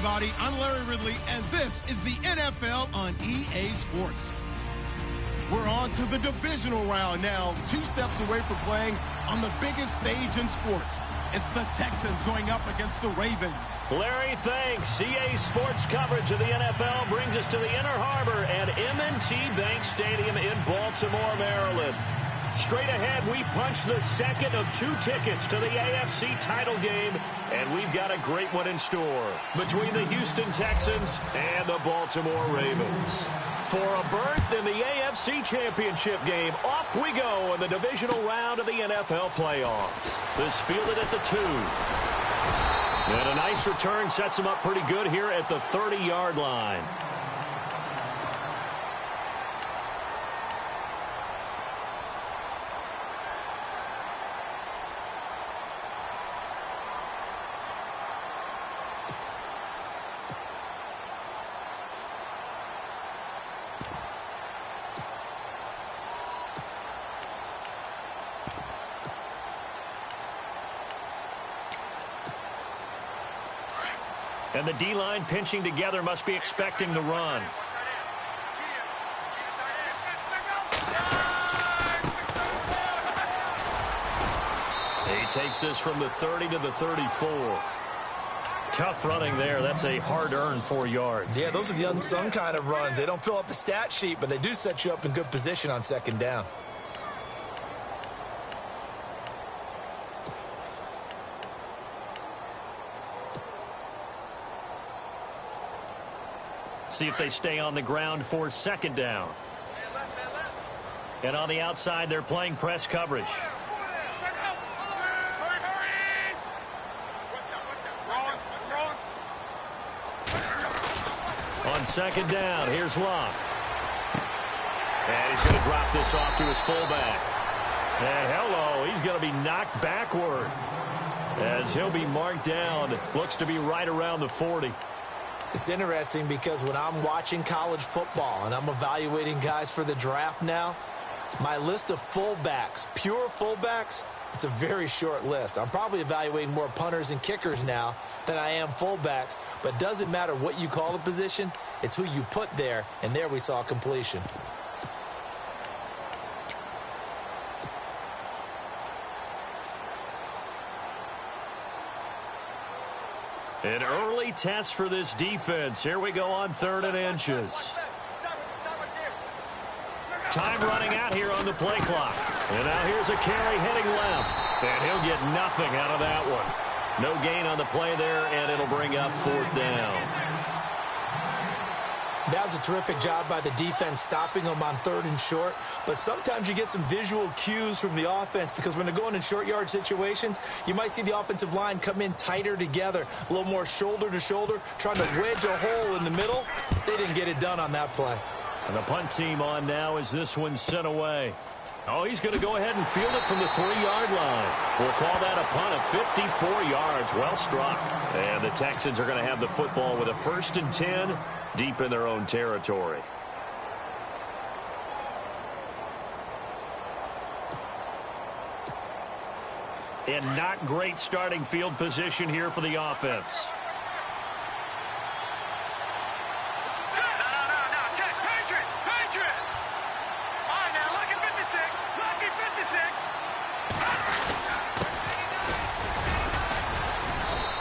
everybody. I'm Larry Ridley, and this is the NFL on EA Sports. We're on to the divisional round now, 2 steps away from playing on the biggest stage in sports. It's the Texans going up against the Ravens. Larry, thanks. EA Sports coverage of the NFL brings us to the Inner Harbor at M&T Bank Stadium in Baltimore, Maryland. Straight ahead, we punch the second of 2 tickets to the AFC title game, and we've got a great one in store between the Houston Texans and the Baltimore Ravens. For a berth in the AFC Championship game, off we go in the divisional round of the NFL playoffs. This fielded at the 2. And a nice return sets him up pretty good here at the 30-yard line. And the D-line pinching together must be expecting the run. He takes this from the 30 to the 34. Tough running there. That's a hard-earned 4 yards. Yeah, those are the unsung kind of runs. They don't fill up the stat sheet, but they do set you up in good position on second down. See if they stay on the ground for second down. And on the outside, they're playing press coverage. On second down, here's Locke. And he's going to drop this off to his fullback. And hello, he's going to be knocked backward as he'll be marked down. Looks to be right around the 40. It's interesting because when I'm watching college football and I'm evaluating guys for the draft now, my list of fullbacks, pure fullbacks, it's a very short list. I'm probably evaluating more punters and kickers now than I am fullbacks, but it doesn't matter what you call the position, it's who you put there, and there we saw completion. An early test for this defense. Here we go on 3rd and inches. Time running out here on the play clock. And now here's a carry heading left. And he'll get nothing out of that one. No gain on the play there, and it'll bring up 4th down. That was a terrific job by the defense stopping them on 3rd and short. But sometimes you get some visual cues from the offense because when they're going in short yard situations, you might see the offensive line come in tighter together, a little more shoulder to shoulder, trying to wedge a hole in the middle. They didn't get it done on that play. And the punt team on now as this one's sent away. Oh, he's going to go ahead and field it from the 3-yard line. We'll call that a punt of 54 yards. Well struck. And the Texans are going to have the football with a 1st and 10 deep in their own territory. And not great starting field position here for the offense.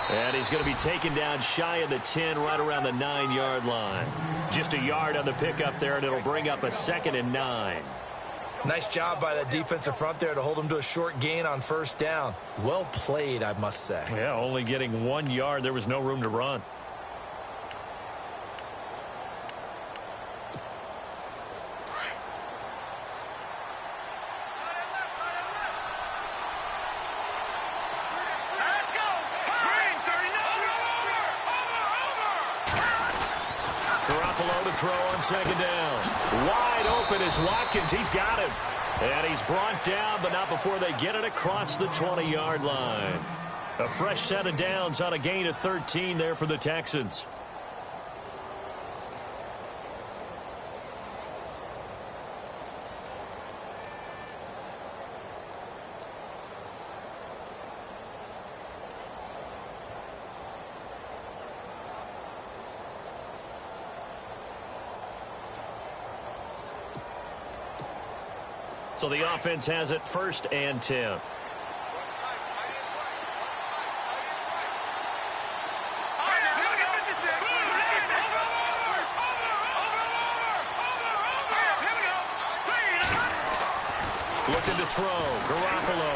And he's going to be taken down shy of the 10, right around the 9-yard line. Just a yard on the pickup there, and it'll bring up a 2nd and 9. Nice job by that defensive front there to hold him to a short gain on 1st down. Well played, I must say. Yeah, only getting 1 yard. There was no room to run. To throw on 2nd down. Wide open is Watkins. He's got him. And he's brought down, but not before they get it across the 20-yard line. A fresh set of downs on a gain of 13 there for the Texans. So the offense has it 1st and 10. Looking to throw. Garoppolo.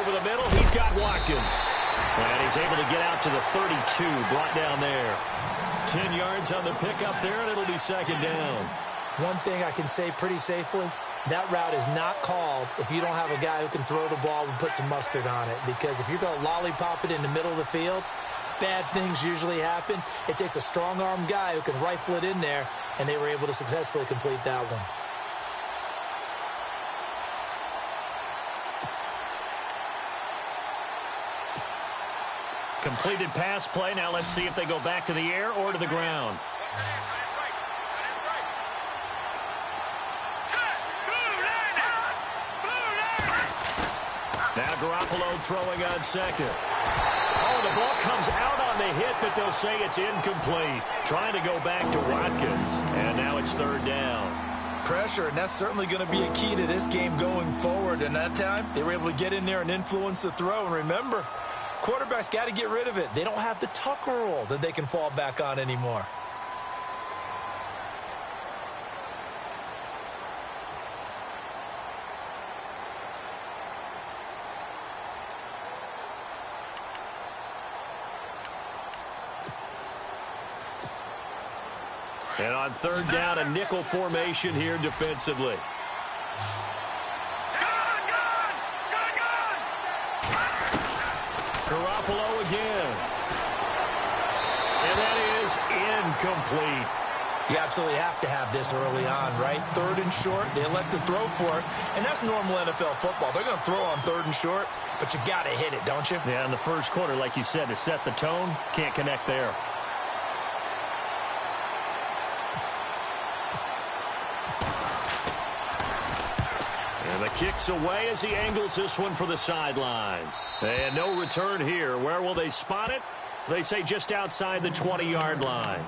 Over the middle, he's got Watkins. And he's able to get out to the 32, brought down there. 10 yards on the pickup there, and it'll be 2nd down. One thing I can say pretty safely, that route is not called if you don't have a guy who can throw the ball and put some mustard on it. Because if you're going to lollipop it in the middle of the field, bad things usually happen. It takes a strong-arm guy who can rifle it in there, and they were able to successfully complete that one. Completed pass play. Now let's see if they go back to the air or to the ground. Now Garoppolo throwing on 2nd. Oh, the ball comes out on the hit, but they'll say it's incomplete. Trying to go back to Watkins, and now it's 3rd down. Pressure, and that's certainly going to be a key to this game going forward. And that time, they were able to get in there and influence the throw. And remember, quarterbacks got to get rid of it. They don't have the Tucker rule that they can fall back on anymore. And on 3rd down, a nickel formation here defensively. Garoppolo again. And that is incomplete. You absolutely have to have this early on, right? 3rd and short, they elect to throw for it, and that's normal NFL football. They're going to throw on 3rd and short, but you've got to hit it, don't you? Yeah, in the first quarter, like you said, to set the tone, can't connect there. And the kick's away as he angles this one for the sideline. And no return here. Where will they spot it? They say just outside the 20-yard line.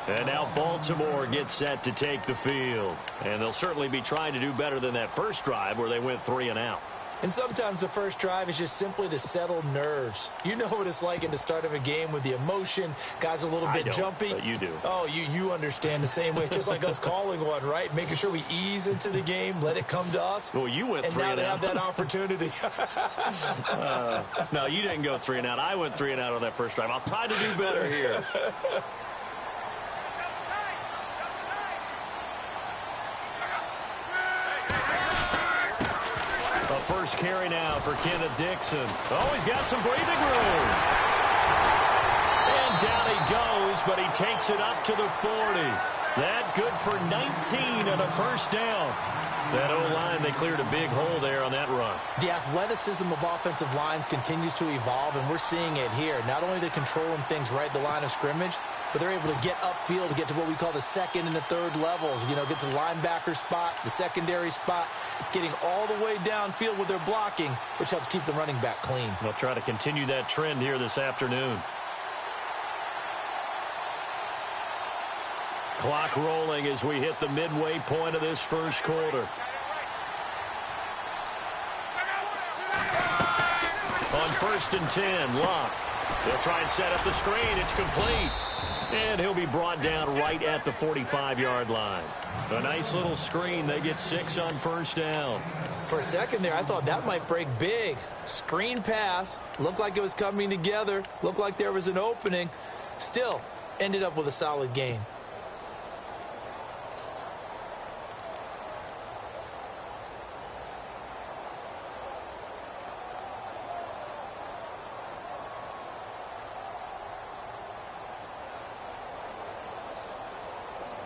And now Baltimore gets set to take the field. And they'll certainly be trying to do better than that first drive where they went 3 and out. And sometimes the first drive is just simply to settle nerves. You know what it's like at the start of a game with the emotion. Guys a little bit jumpy. But you do. Oh, you understand the same way. It's just like us calling one, right? Making sure we ease into the game, let it come to us. Well, you went 3 and out. And now they have that opportunity. No, you didn't go 3 and out. I went 3 and out on that first drive. I'll try to do better here. First carry now for Kenneth Dixon. Oh, he's got some breathing room. And down he goes, but he takes it up to the 40. That good for 19 and a 1st down. That O-line, they cleared a big hole there on that run. The athleticism of offensive lines continues to evolve, and we're seeing it here. Not only are they controlling things right at the line of scrimmage, but they're able to get upfield to get to what we call the 2nd and the 3rd levels. You know, get to the linebacker spot, the secondary spot, getting all the way downfield with their blocking, which helps keep the running back clean. They'll try to continue that trend here this afternoon. Clock rolling as we hit the midway point of this first quarter. On 1st and 10, Luck. They'll try and set up the screen. It's complete. And he'll be brought down right at the 45-yard line. A nice little screen. They get 6 on 1st down. For a second there, I thought that might break big. Screen pass. Looked like it was coming together. Looked like there was an opening. Still, ended up with a solid gain.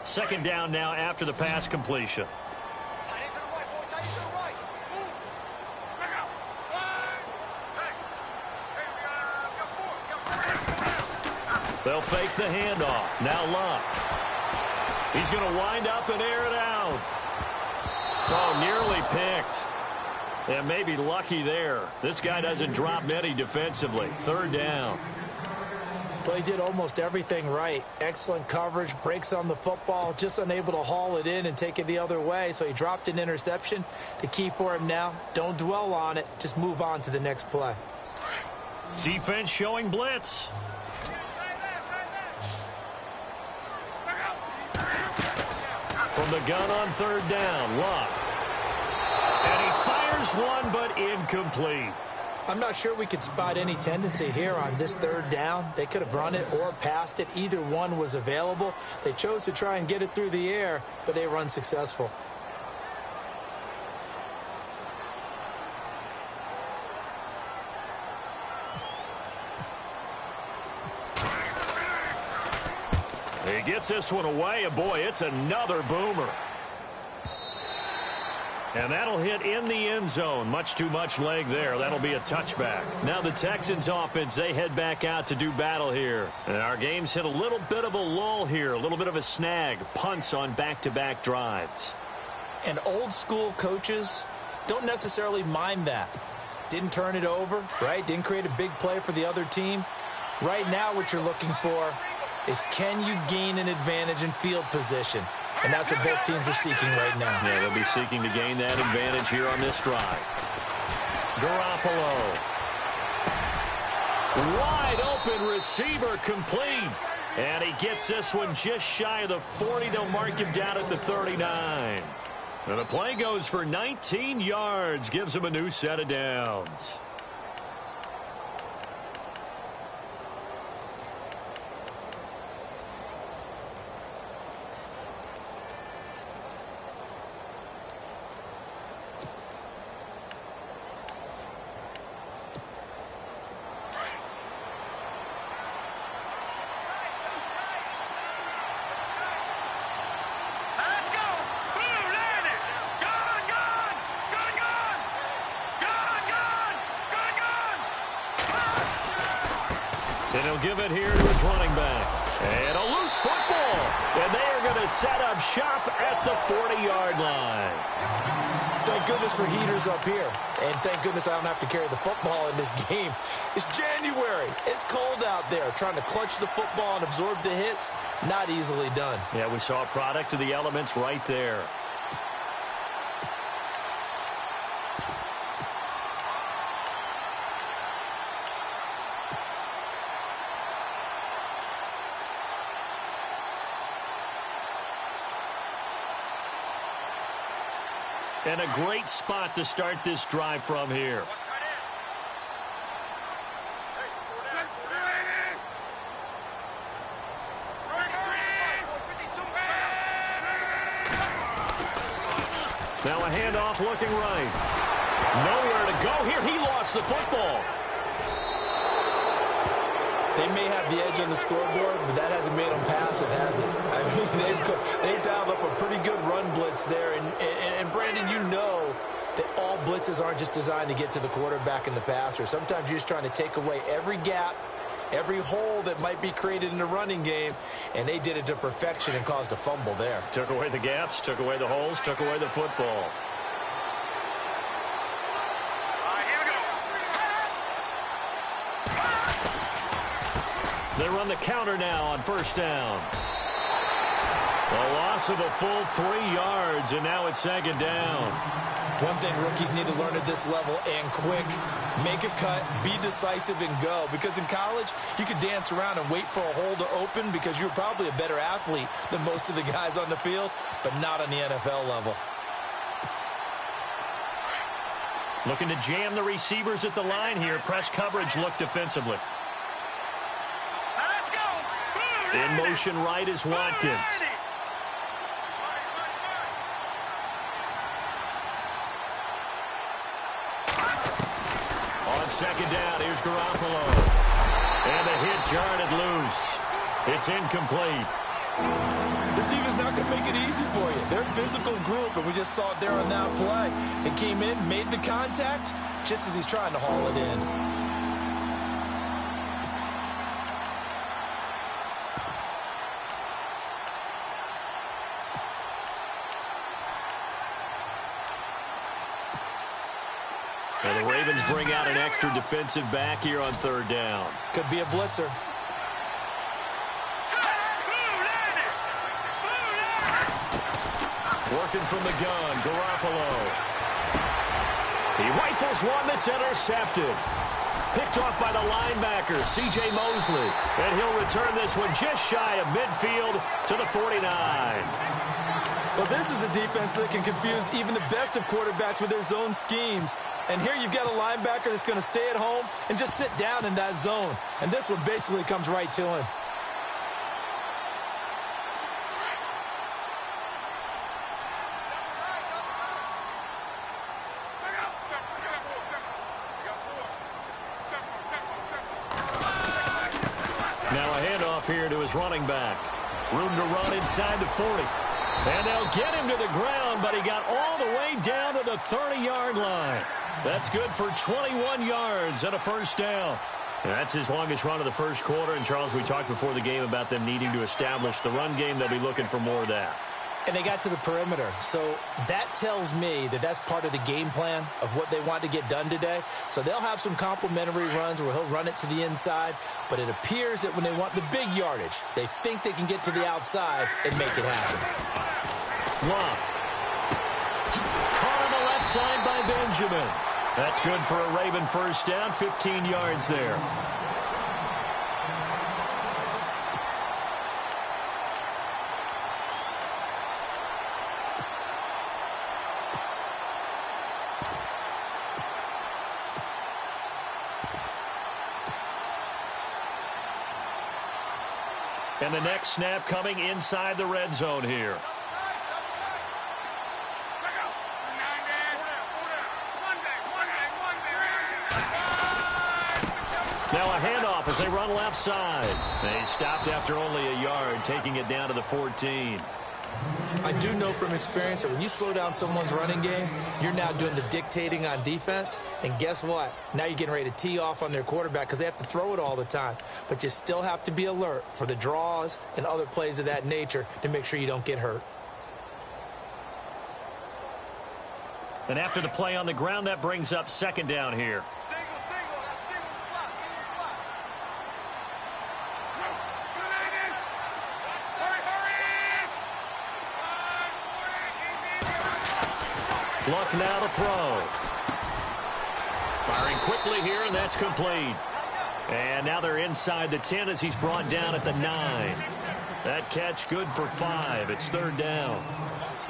Second down now after the pass completion. They'll fake the handoff. Now Luck. He's going to wind up and air it out. Oh, nearly picked. And maybe lucky there. This guy doesn't drop many defensively. 3rd down. Well, he did almost everything right. Excellent coverage, breaks on the football, just unable to haul it in and take it the other way, so he dropped an interception. The key for him now, don't dwell on it, just move on to the next play. Defense showing blitz. From the gun on third down, Luck. And he fires one, but incomplete. I'm not sure we could spot any tendency here on this third down. They could have run it or passed it. Either one was available. They chose to try and get it through the air, but they were unsuccessful. He gets this one away, and boy, it's another boomer. And that'll hit in the end zone. Much too much leg there. That'll be a touchback. Now the Texans offense, they head back out to do battle here. And our game's hit a little bit of a lull here, a little bit of a snag. Punts on back-to-back drives. And old school coaches don't necessarily mind that. Didn't turn it over, right? Didn't create a big play for the other team. Right now what you're looking for is, can you gain an advantage in field position? And that's what both teams are seeking right now. Yeah, they'll be seeking to gain that advantage here on this drive. Garoppolo. Wide open receiver complete. And he gets this one just shy of the 40. They'll mark him down at the 39. And the play goes for 19 yards. Gives him a new set of downs. And he'll give it here to his running back. And a loose football. And they are going to set up shop at the 40-yard line. Thank goodness for heaters up here. And thank goodness I don't have to carry the football in this game. It's January. It's cold out there. Trying to clutch the football and absorb the hits, not easily done. Yeah, we saw a product of the elements right there. And a great spot to start this drive from here. Now a handoff looking right. Nowhere to go here. He lost the football. They may have the edge on the scoreboard, but that hasn't made them passive, has it? I mean, they dialed up a pretty good run blitz there. And Brandon, you know that all blitzes aren't just designed to get to the quarterback and the passer. Sometimes you're just trying to take away every gap, every hole that might be created in the running game, and they did it to perfection and caused a fumble there. Took away the gaps, took away the holes, took away the football. They run the counter now on first down. A loss of a full 3 yards, and now it's second down. One thing rookies need to learn at this level, and quick, make a cut, be decisive, and go. Because in college, you could dance around and wait for a hole to open because you're probably a better athlete than most of the guys on the field, but not on the NFL level. Looking to jam the receivers at the line here. Press coverage look defensively. In motion right is Watkins. On second down, here's Garoppolo. And a hit jarred it loose. It's incomplete. This defense not going to make it easy for you. They're a physical group, and we just saw it there on that play. It came in, made the contact, just as he's trying to haul it in. And the Ravens bring out an extra defensive back here on third down. Could be a blitzer. Working from the gun, Garoppolo. He rifles one that's intercepted. Picked off by the linebacker, C.J. Mosley. And he'll return this one just shy of midfield to the 49. Well, this is a defense that can confuse even the best of quarterbacks with their zone schemes. And here you've got a linebacker that's going to stay at home and just sit down in that zone. And this one basically comes right to him. Now a handoff here to his running back. Room to run inside the 40. And they'll get him to the ground, but he got all the way down to the 30-yard line. That's good for 21 yards and a first down. And that's his longest run of the first quarter. And, Charles, we talked before the game about them needing to establish the run game. They'll be looking for more of that. And they got to the perimeter. So that tells me that that's part of the game plan of what they want to get done today. So they'll have some complementary runs where he'll run it to the inside. But it appears that when they want the big yardage, they think they can get to the outside and make it happen. Long. Caught on the left side by Benjamin. That's good for a Raven first down, 15 yards there. And the next snap coming inside the red zone here. Now a handoff as they run left side. They stopped after only a yard, taking it down to the 14. I do know from experience that when you slow down someone's running game, you're now doing the dictating on defense. And guess what? Now you're getting ready to tee off on their quarterback because they have to throw it all the time. But you still have to be alert for the draws and other plays of that nature to make sure you don't get hurt. And after the play on the ground, that brings up second down here. Luck now to throw. Firing quickly here, and that's complete. And now they're inside the 10 as he's brought down at the 9. That catch good for 5. It's third down.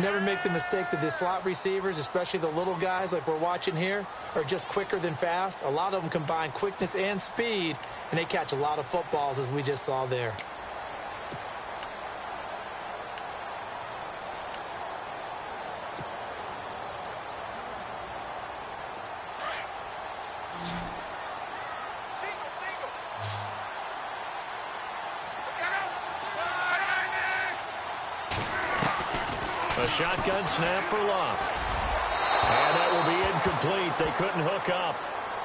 Never make the mistake that the slot receivers, especially the little guys like we're watching here, are just quicker than fast. A lot of them combine quickness and speed, and they catch a lot of footballs as we just saw there. A shotgun snap for Luck. And that will be incomplete. They couldn't hook up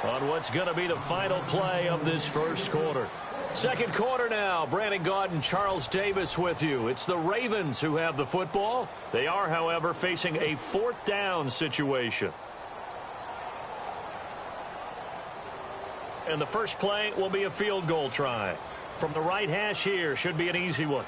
on what's going to be the final play of this first quarter. Second quarter now. Brandon Gaudin, Charles Davis with you. It's the Ravens who have the football. They are, however, facing a fourth down situation. And the first play will be a field goal try. From the right hash here, should be an easy one.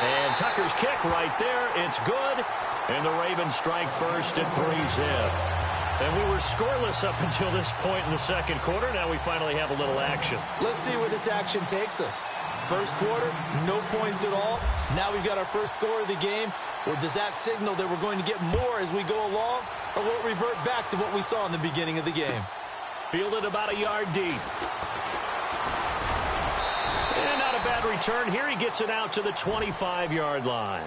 And Tucker's kick right there. It's good. And the Ravens strike first at 3-zip. And we were scoreless up until this point in the second quarter. Now we finally have a little action. Let's see where this action takes us. First quarter, no points at all. Now we've got our first score of the game. Or does that signal that we're going to get more as we go along? Or will it revert back to what we saw in the beginning of the game? Fielded about a yard deep. And not a bad return here. He gets it out to the 25-yard line.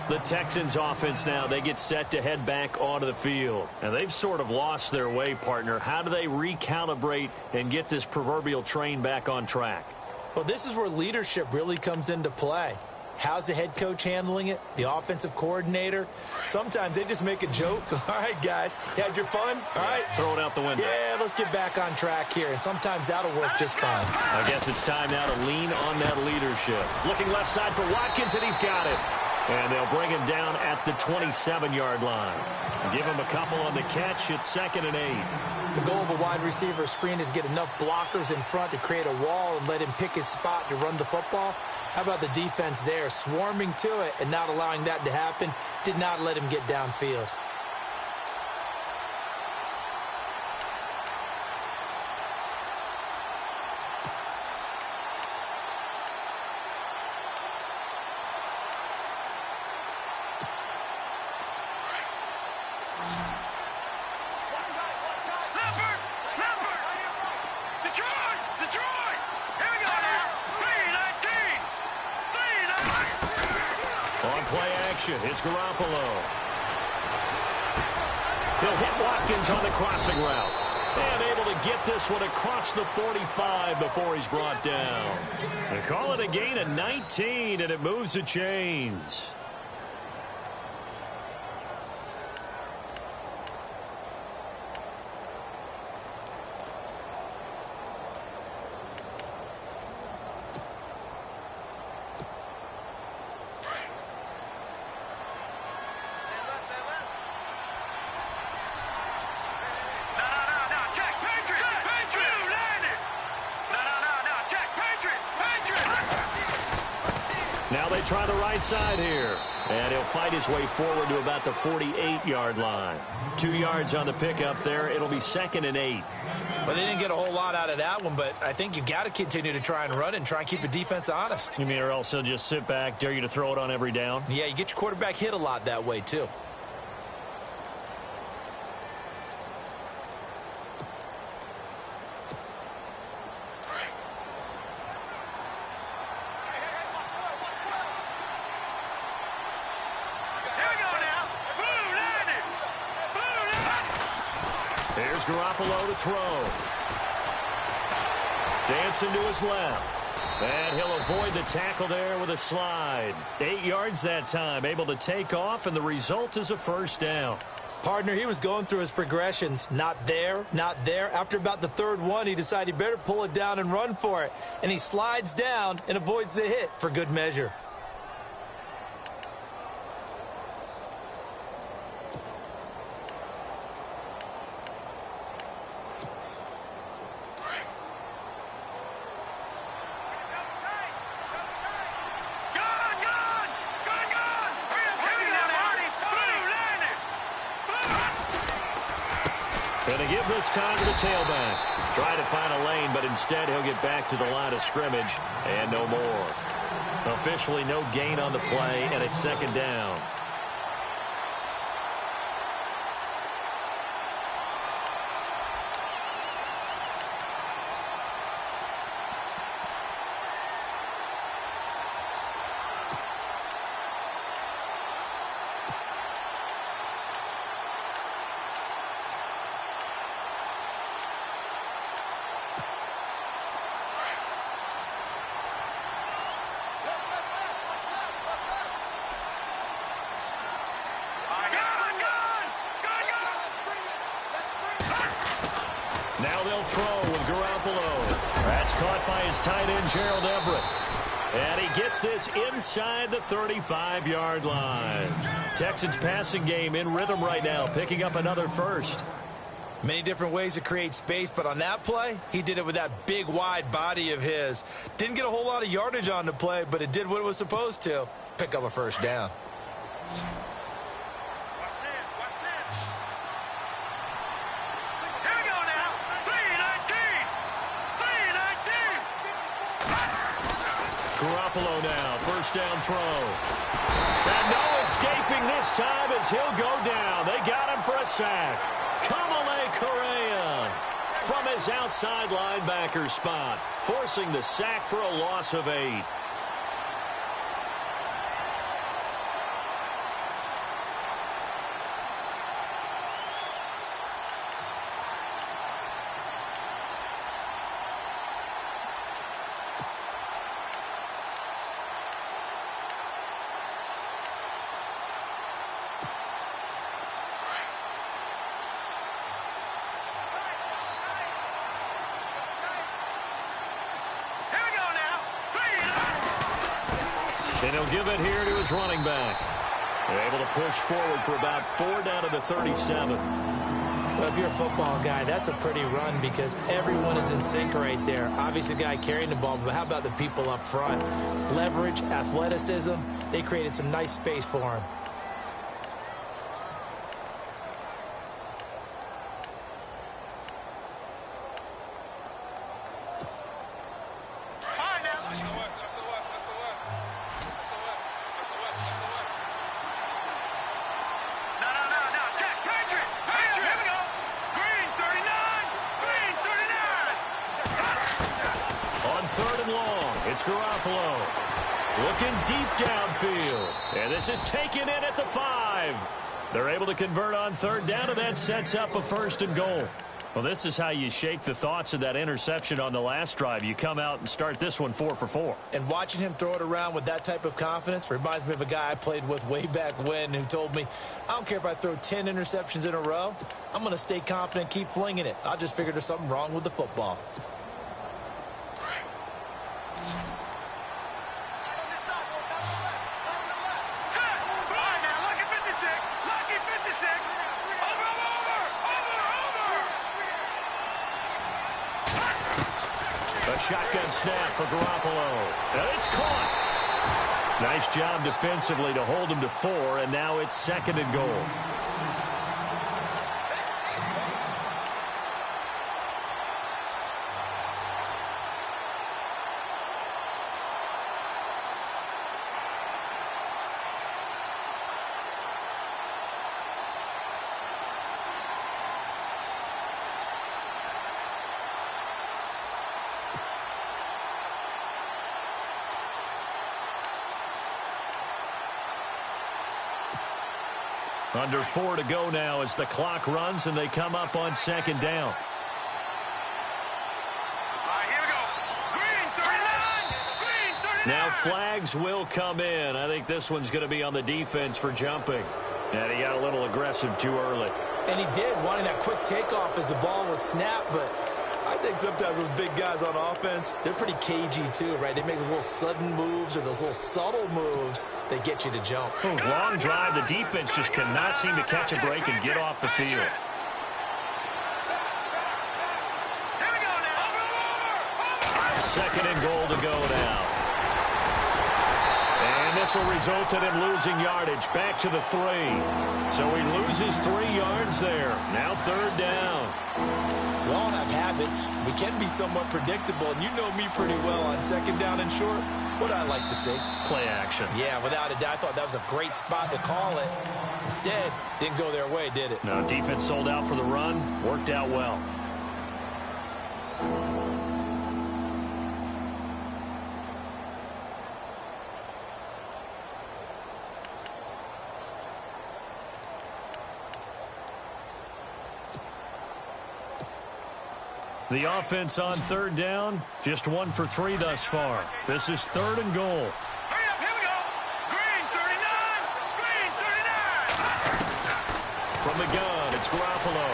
The Texans offense now, they get set to head back onto the field. And they've sort of lost their way, partner. How do they recalibrate and get this proverbial train back on track? Well, this is where leadership really comes into play. How's the head coach handling it? The offensive coordinator? Sometimes they just make a joke. All right, guys, you had your fun? All right. Throw it out the window. Yeah, let's get back on track here. And sometimes that'll work just fine. I guess it's time now to lean on that leadership. Looking left side for Watkins, and he's got it. And they'll bring him down at the 27-yard line. Give him a couple on the catch. It's 2nd and 8. The goal of a wide receiver screen is get enough blockers in front to create a wall and let him pick his spot to run the football. How about the defense there, swarming to it and not allowing that to happen? Did not let him get downfield. It's Garoppolo. He'll hit Watkins on the crossing route. And able to get this one across the 45 before he's brought down. They call it a gain of 19, and it moves the chains. Now they try the right side here. And he'll fight his way forward to about the 48-yard line. 2 yards on the pickup there. It'll be 2nd and 8. Well, they didn't get a whole lot out of that one, but I think you've got to continue to try and run and try and keep the defense honest. You mean or else he'll just sit back, dare you to throw it on every down? Yeah, you get your quarterback hit a lot that way, too. Here's Garoppolo to throw. Dancing to his left. And he'll avoid the tackle there with a slide. 8 yards that time, able to take off, and the result is a first down. Partner, he was going through his progressions. Not there, not there. After about the third one, he decided he better pull it down and run for it. And he slides down and avoids the hit for good measure. Going to give this time to the tailback. Try to find a lane, but instead he'll get back to the line of scrimmage and no more. Officially no gain on the play, and it's 2nd down. Now they'll throw with Garoppolo. That's caught by his tight end, Gerald Everett. And he gets this inside the 35-yard line. Texans passing game in rhythm right now, picking up another first. Many different ways to create space, but on that play, he did it with that big, wide body of his. Didn't get a whole lot of yardage on the play, but it did what it was supposed to. Pick up a first down. Garoppolo now, first down throw. And no escaping this time as he'll go down. They got him for a sack. Kamale Correa from his outside linebacker spot, forcing the sack for a loss of 8. And he'll give it here to his running back. They're able to push forward for about 4 down to the 37. Well, if you're a football guy, that's a pretty run because everyone is in sync right there. Obviously, the guy carrying the ball, but how about the people up front? Leverage, athleticism, they created some nice space for him. It's Garoppolo looking deep downfield. And this is taken in at the 5. They're able to convert on 3rd down, and that sets up a 1st and goal. Well, this is how you shake the thoughts of that interception on the last drive. You come out and start this one 4 for 4. And watching him throw it around with that type of confidence reminds me of a guy I played with way back when who told me, I don't care if I throw 10 interceptions in a row. I'm going to stay confident, keep flinging it. I just figured there's something wrong with the football. A shotgun snap for Garoppolo. And it's caught. Nice job defensively to hold him to 4, and now it's 2nd and goal. Under 4 to go now as the clock runs and they come up on 2nd down. Here we go. Green 39. Green 39. Now flags will come in. I think this one's going to be on the defense for jumping. And he got a little aggressive too early. And he did, wanting that quick takeoff as the ball was snapped, but I think sometimes those big guys on offense, they're pretty cagey too, right? They make those little sudden moves or those little subtle moves that get you to jump. Oh, long drive. The defense just cannot seem to catch a break and get off the field. Here we go now. Over. 2nd and goal to go now. And this will result in him losing yardage back to the 3. So he loses 3 yards there. Now 3rd down. We all have habits. We can be somewhat predictable, and you know me pretty well on 2nd down and short. What I like to see? Play action. Yeah, without a doubt. I thought that was a great spot to call it. Instead, didn't go their way, did it? No, defense sold out for the run. Worked out well. The offense on 3rd down, just 1 for 3 thus far. This is 3rd and goal. Hurry up, here we go. Green 39. Green 39. From the gun, it's Garoppolo.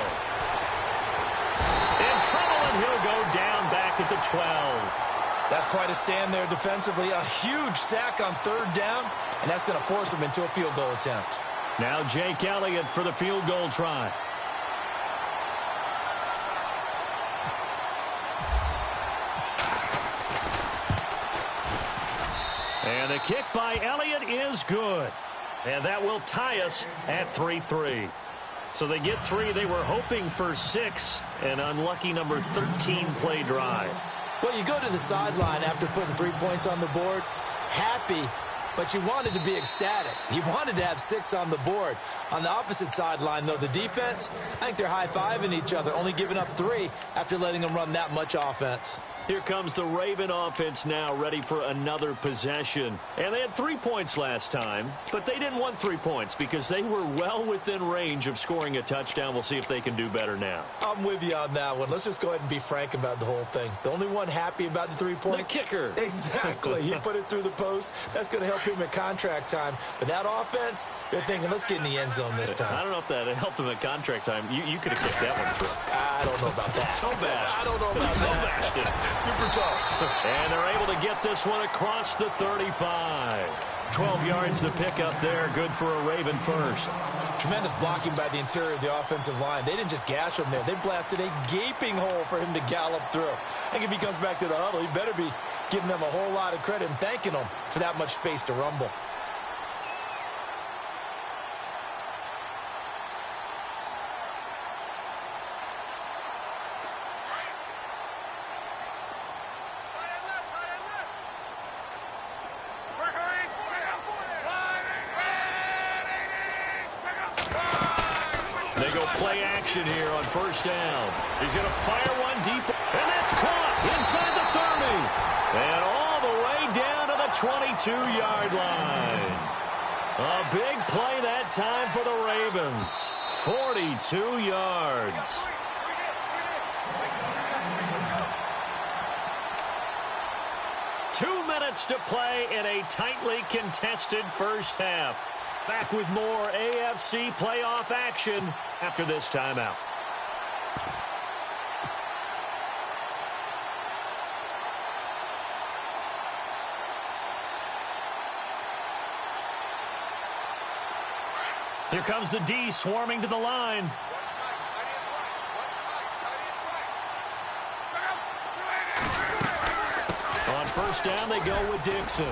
In trouble, and he'll go down back at the 12. That's quite a stand there defensively. A huge sack on 3rd down, and that's going to force him into a field goal attempt. Now Jake Elliott for the field goal try. And the kick by Elliott is good. And that will tie us at 3-3. So they get 3. They were hoping for 6. An unlucky number 13 play drive. Well, you go to the sideline after putting 3 points on the board, happy, but you wanted to be ecstatic. You wanted to have 6 on the board. On the opposite sideline, though, the defense, I think they're high-fiving each other, only giving up 3 after letting them run that much offense. Here comes the Raven offense now, ready for another possession. And they had 3 points last time, but they didn't want 3 points because they were well within range of scoring a touchdown. We'll see if they can do better now. I'm with you on that one. Let's just go ahead and be frank about the whole thing. The only one happy about the 3-point? The kicker. Exactly. He put it through the post. That's going to help him at contract time. But that offense, they're thinking, let's get in the end zone this time. I don't know if that helped him at contract time. You could have kicked that one through. I don't know about that. Toe bash. I don't know about Toe that. bashed it. Super tall. And they're able to get this one across the 35. 12 yards to pick up there. Good for a Raven first. Tremendous blocking by the interior of the offensive line. They didn't just gash him there. They blasted a gaping hole for him to gallop through. I think if he comes back to the huddle, he better be giving them a whole lot of credit and thanking them for that much space to rumble. They go play action here on first down. He's going to fire one deep, and that's caught inside the 30. And all the way down to the 22-yard line. A big play that time for the Ravens. 42 yards. Two minutes to play in a tightly contested first half. Back with more AFC playoff action after this timeout. Here comes the D swarming to the line. On first down, they go with Dixon.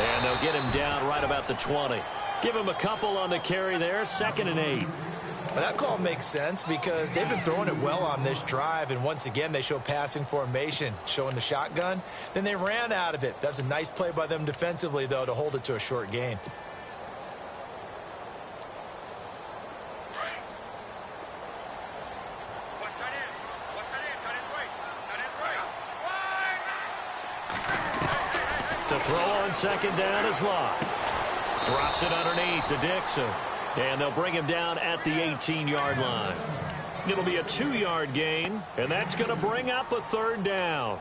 And they'll get him down right about the 20. Give him a couple on the carry there. 2nd and 8. Well, that call makes sense because they've been throwing it well on this drive. And once again, they show passing formation, showing the shotgun. Then they ran out of it. That's a nice play by them defensively, though, to hold it to a short gain. To throw on 2nd down is Locke. Drops it underneath to Dixon. And they'll bring him down at the 18-yard line. It'll be a 2-yard gain, and that's going to bring up a 3rd down.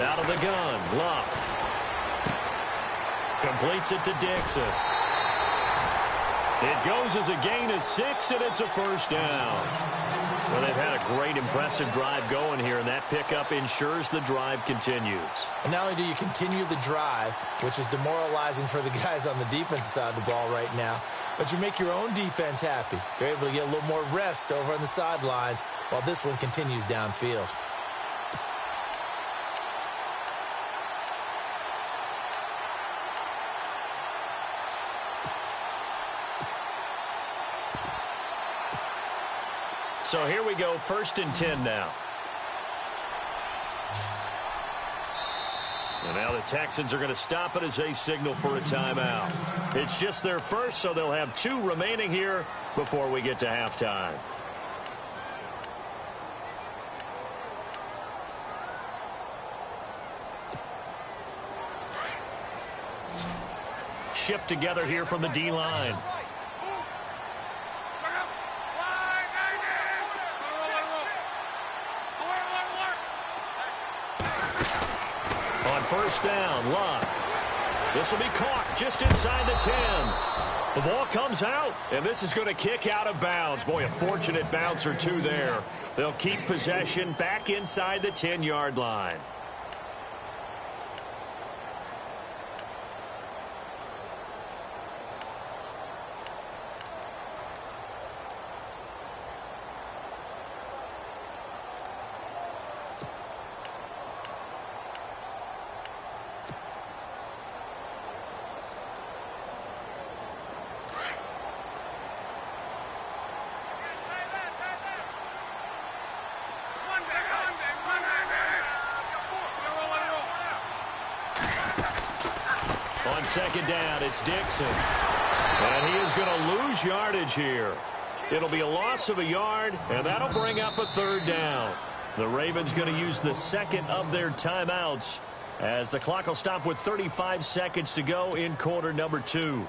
Out of the gun, Locke. Completes it to Dixon. It goes as a gain of 6, and it's a 1st down. Well, they've had a great, impressive drive going here, and that pickup ensures the drive continues. And not only do you continue the drive, which is demoralizing for the guys on the defensive side of the ball right now, but you make your own defense happy. You're able to get a little more rest over on the sidelines while this one continues downfield. So here we go, 1st and 10 now. And now the Texans are going to stop it as they signal for a timeout. It's just their first, so they'll have 2 remaining here before we get to halftime. Shift together here from the D-line. First down, Locke. This will be caught just inside the 10. The ball comes out, and this is going to kick out of bounds. Boy, a fortunate bounce or 2 there. They'll keep possession back inside the 10-yard line. On 2nd down, it's Dixon. And he is going to lose yardage here. It'll be a loss of a yard, and that'll bring up a 3rd down. The Ravens going to use the 2nd of their timeouts as the clock will stop with 35 seconds to go in quarter number 2.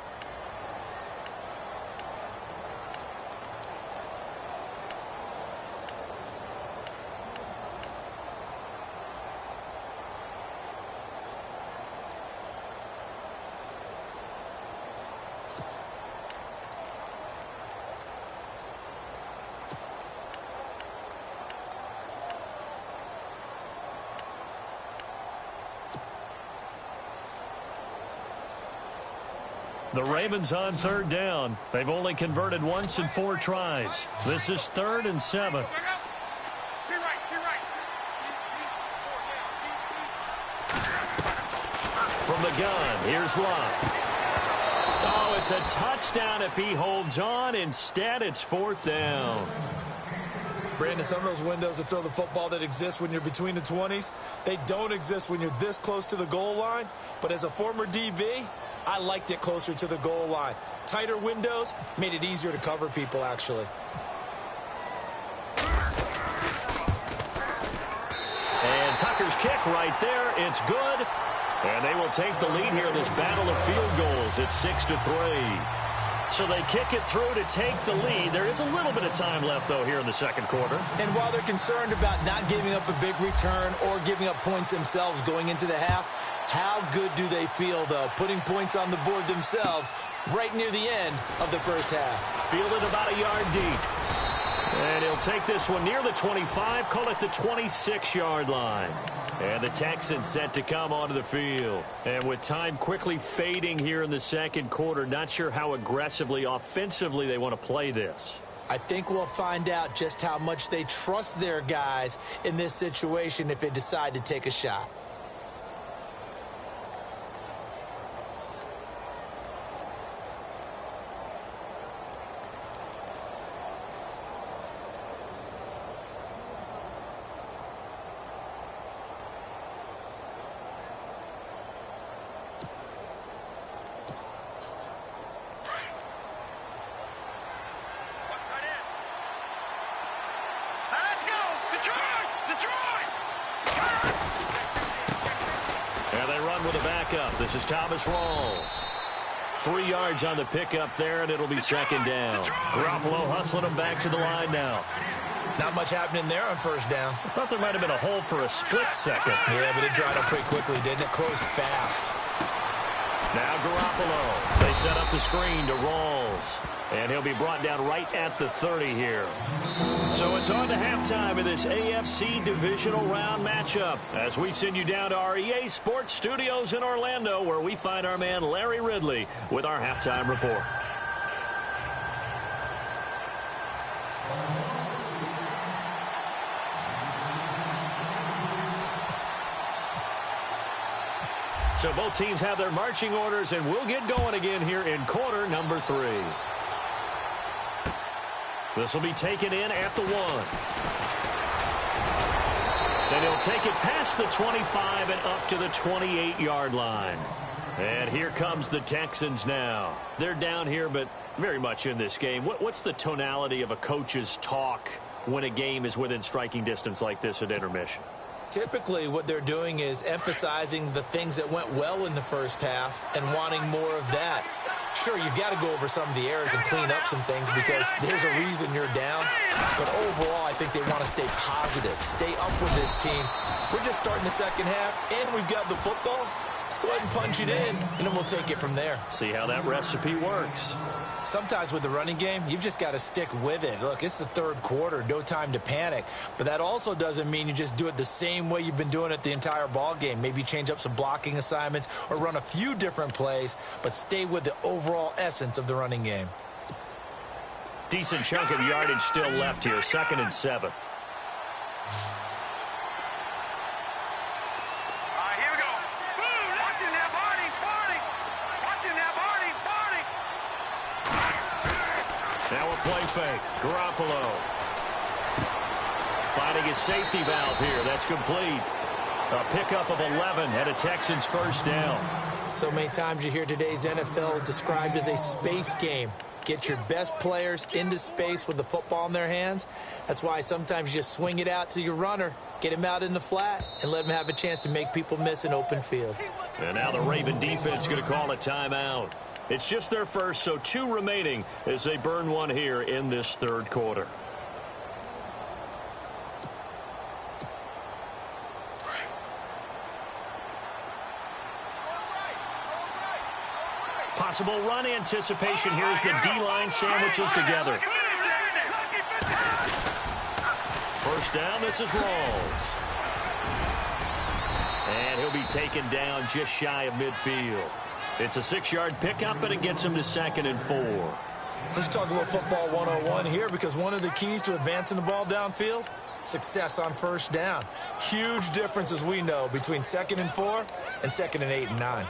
The Ravens on third down. They've only converted once in 4 tries. This is 3rd and 7. From the gun, here's Love. Oh, it's a touchdown if he holds on. Instead, it's 4th down. Brandon, some of those windows to throw the football that exist when you're between the 20s, they don't exist when you're this close to the goal line. But as a former DB, I liked it closer to the goal line. Tighter windows made it easier to cover people, actually. And Tucker's kick right there. It's good. And they will take the lead here in this battle of field goals. It's 6-3. So they kick it through to take the lead. There is a little bit of time left, though, here in the second quarter. And while they're concerned about not giving up a big return or giving up points themselves going into the half, how good do they feel, though, putting points on the board themselves right near the end of the first half? Fielded about a yard deep. And he'll take this one near the 25, call it the 26-yard line. And the Texans set to come onto the field. And with time quickly fading here in the second quarter, not sure how aggressively, offensively they want to play this. I think we'll find out just how much they trust their guys in this situation if they decide to take a shot. This is Thomas Rawls. 3 yards on the pickup there, and it'll be second down. Garoppolo hustling him back to the line now. Not much happening there on first down. I thought there might have been a hole for a split second. Yeah, but it dried up pretty quickly, didn't it? Closed fast. Now Garoppolo. They set up the screen to Rawls. And he'll be brought down right at the 30 here. So it's on to halftime of this AFC divisional round matchup as we send you down to our EA Sports Studios in Orlando, where we find our man Larry Ridley with our halftime report. So both teams have their marching orders, and we'll get going again here in quarter number 3. This will be taken in at the 1. Then he'll take it past the 25 and up to the 28-yard line. And here comes the Texans now. They're down here, but very much in this game. What's the tonality of a coach's talk when a game is within striking distance like this at intermission? Typically, what they're doing is emphasizing the things that went well in the first half and wanting more of that. Sure, you've got to go over some of the errors and clean up some things because there's a reason you're down. But overall, I think they want to stay positive, stay up with this team. We're just starting the second half, and we've got the football. Let's go ahead and punch it in, and then we'll take it from there. See how that recipe works. Sometimes with the running game, you've just got to stick with it. Look, it's the third quarter, no time to panic. But that also doesn't mean you just do it the same way you've been doing it the entire ball game. Maybe change up some blocking assignments or run a few different plays, but stay with the overall essence of the running game. Decent chunk of yardage still left here, 2nd and 7. Now a play fake. Garoppolo finding his safety valve here. That's complete. A pickup of 11 and a Texans first down. So many times you hear today's NFL described as a space game. Get your best players into space with the football in their hands. That's why sometimes you just swing it out to your runner, get him out in the flat, and let him have a chance to make people miss an open field. And now the Raven defense going to call a timeout. It's just their first, so 2 remaining as they burn one here in this third quarter. Possible run anticipation here as the D-line sandwiches together. First down, this is Rawls. And he'll be taken down just shy of midfield. It's a 6-yard pickup, and it gets him to 2nd and 4. Let's talk a little football 101 here, because one of the keys to advancing the ball downfield, success on first down. Huge difference, as we know, between 2nd and 4 and 2nd and 8 and 9.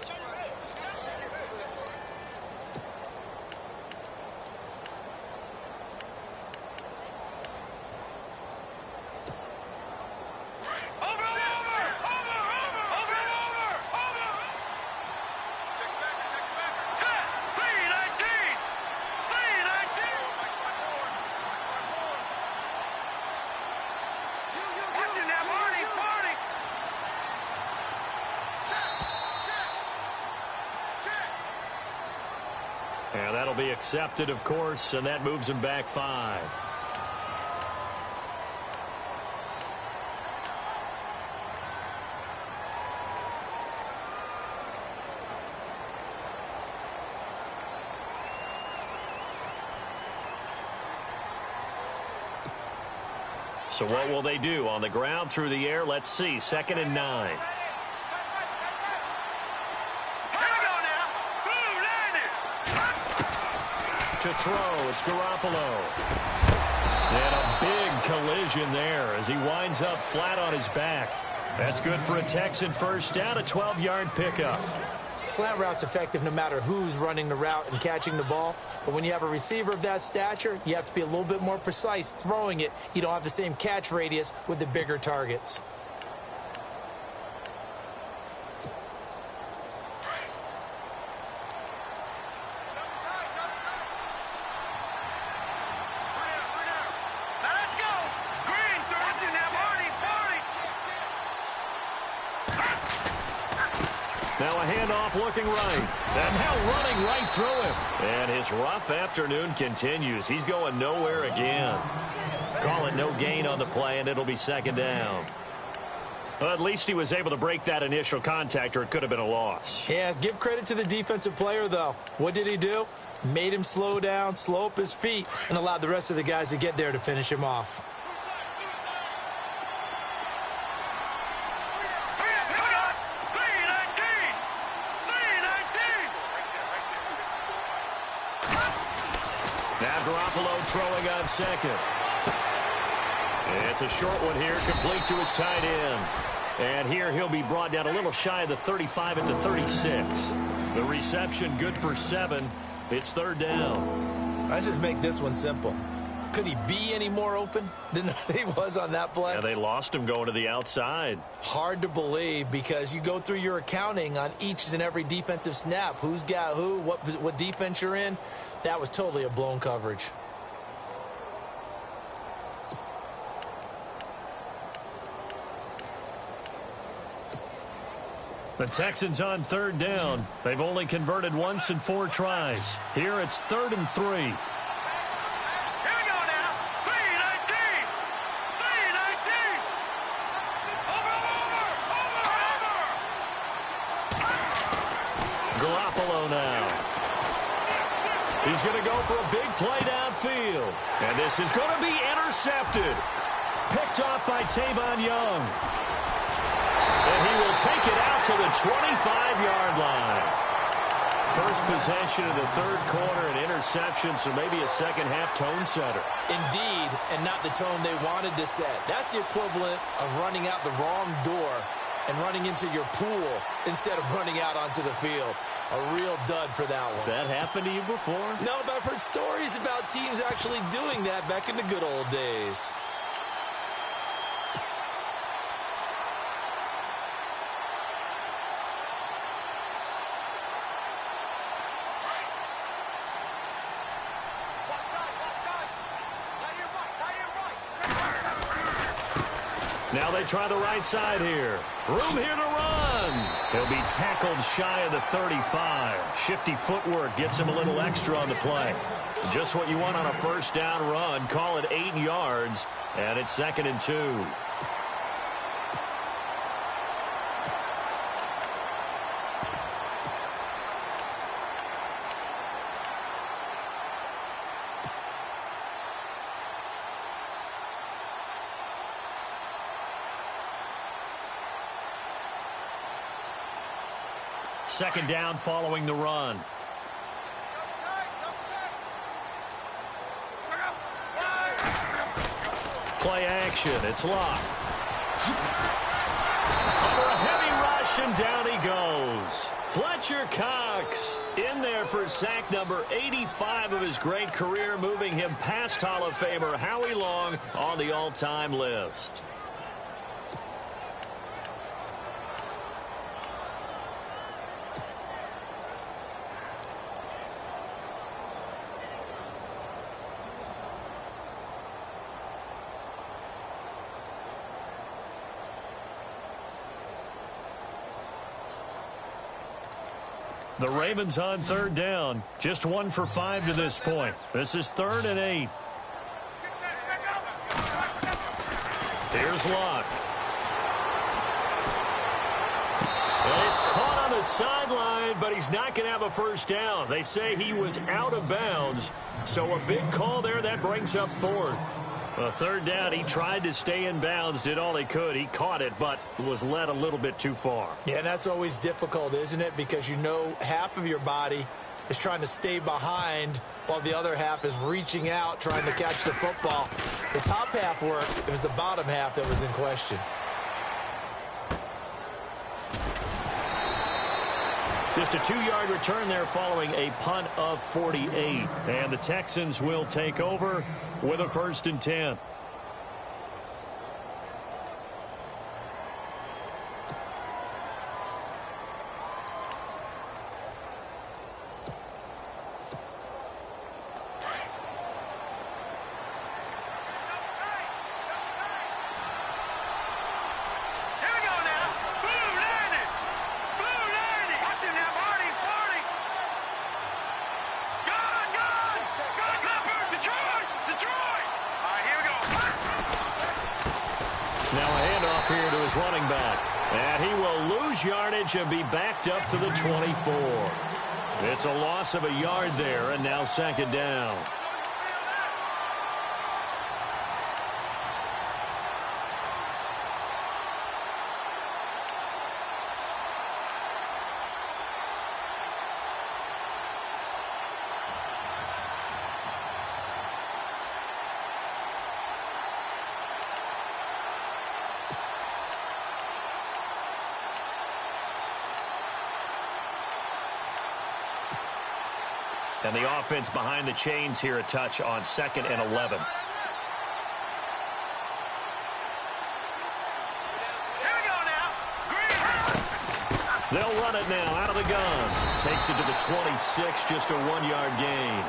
And that'll be accepted, of course, and that moves him back 5. So what will they do? On the ground, through the air, let's see. 2nd and 9. To throw, it's Garoppolo. And a big collision there as he winds up flat on his back. That's good for a Texan first down, a 12-yard pickup. Slant route's effective no matter who's running the route and catching the ball. But when you have a receiver of that stature, you have to be a little bit more precise throwing it. You don't have the same catch radius with the bigger targets. Now a handoff looking right. And now running right through him. And his rough afternoon continues. He's going nowhere again. Call it no gain on the play, and it'll be 2nd down. Well, at least he was able to break that initial contact, or it could have been a loss. Yeah, give credit to the defensive player, though. What did he do? Made him slow down, slow up his feet, and allowed the rest of the guys to get there to finish him off. Now Garoppolo throwing on 2nd. It's a short one here, complete to his tight end. And here he'll be brought down a little shy of the 35 at the 36. The reception good for 7. It's 3rd down. Let's just make this one simple. Could he be any more open than he was on that play? Yeah, they lost him going to the outside. Hard to believe, because you go through your accounting on each and every defensive snap. Who's got who, what defense you're in. That was totally a blown coverage. The Texans on 3rd down. They've only converted once in 4 tries. Here it's 3rd and 3. Garoppolo now. He's going to go for a big play downfield. And this is going to be intercepted. Picked off by Tavon Young. And he will take it out to the 25-yard line. First possession of the 3rd quarter, an interception, so maybe a second-half tone setter. Indeed, and not the tone they wanted to set. That's the equivalent of running out the wrong door and running into your pool instead of running out onto the field. A real dud for that one. Has that happened to you before? No, but I've heard stories about teams actually doing that back in the good old days. Now they try the right side here. Room here to run. He'll be tackled shy of the 35. Shifty footwork gets him a little extra on the play. Just what you want on a first down run. Call it 8 yards, and it's 2nd and 2. second down following the run. Play action. It's locked. Under a heavy rush, and down he goes. Fletcher Cox in there for sack number 85 of his great career, moving him past Hall of Famer Howie Long on the all-time list. The Ravens on third down. Just 1 for 5 to this point. This is 3rd and 8. Here's Locke. Well, he's caught on the sideline, but he's not going to have a first down. They say he was out of bounds. So a big call there. That brings up 4th. Well, 3rd down, he tried to stay in bounds, did all he could. He caught it, but was led a little bit too far. Yeah, and that's always difficult, isn't it? Because you know half of your body is trying to stay behind while the other half is reaching out, trying to catch the football. The top half worked. It was the bottom half that was in question. Just a 2-yard return there following a punt of 48. And the Texans will take over with a 1st and 10. Running back, and he will lose yardage and be backed up to the 24. It's a loss of a yard there, and now 2nd down. And the offense behind the chains here, a touch on 2nd and 11. Here we go now. They'll run it now out of the gun. Takes it to the 26, just a 1-yard gain.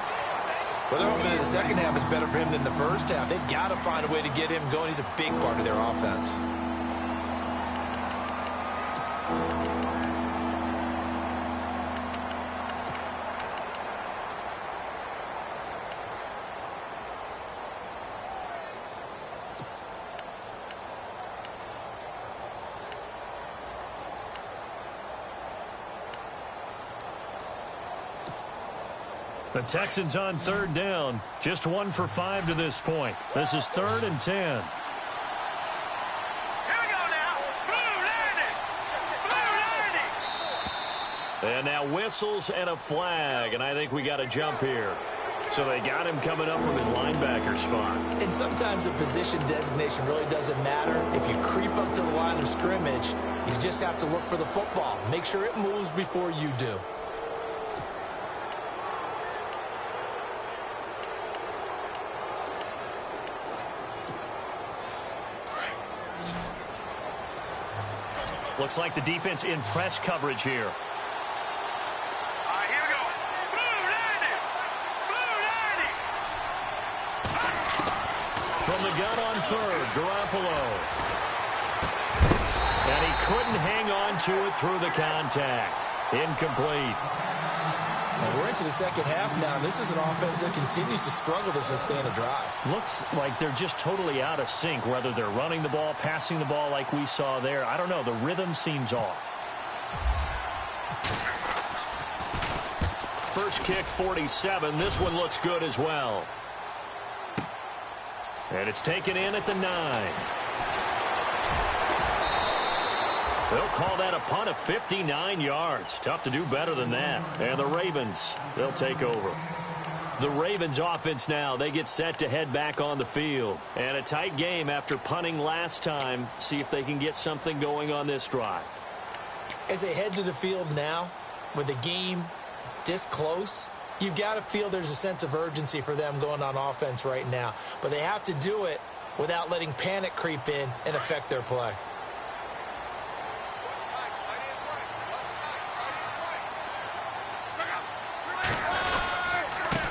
Well, they're hoping that the second half is better for him than the first half. They've got to find a way to get him going. He's a big part of their offense. The Texans on 3rd down. Just 1 for 5 to this point. This is 3rd and 10. Here we go now. Blue landing. Blue landing. And now whistles and a flag, and I think we got a jump here. So they got him coming up from his linebacker spot. And sometimes the position designation really doesn't matter. If you creep up to the line of scrimmage, you just have to look for the football. Make sure it moves before you do. Looks like the defense in press coverage here. All right, here we go. Blue landing. Blue landing. From the gun on 3rd, Garoppolo. And he couldn't hang on to it through the contact. Incomplete. And we're into the second half now. This is an offense that continues to struggle to sustain a drive. Looks like they're just totally out of sync, whether they're running the ball, passing the ball like we saw there. I don't know. The rhythm seems off. First kick, 47. This one looks good as well. And it's taken in at the 9. They'll call that a punt of 59 yards. Tough to do better than that. And the Ravens, they'll take over. The Ravens offense now, they get set to head back on the field. And a tight game after punting last time. See if they can get something going on this drive. As they head to the field now, with the game this close, you've got to feel there's a sense of urgency for them going on offense right now. But they have to do it without letting panic creep in and affect their play.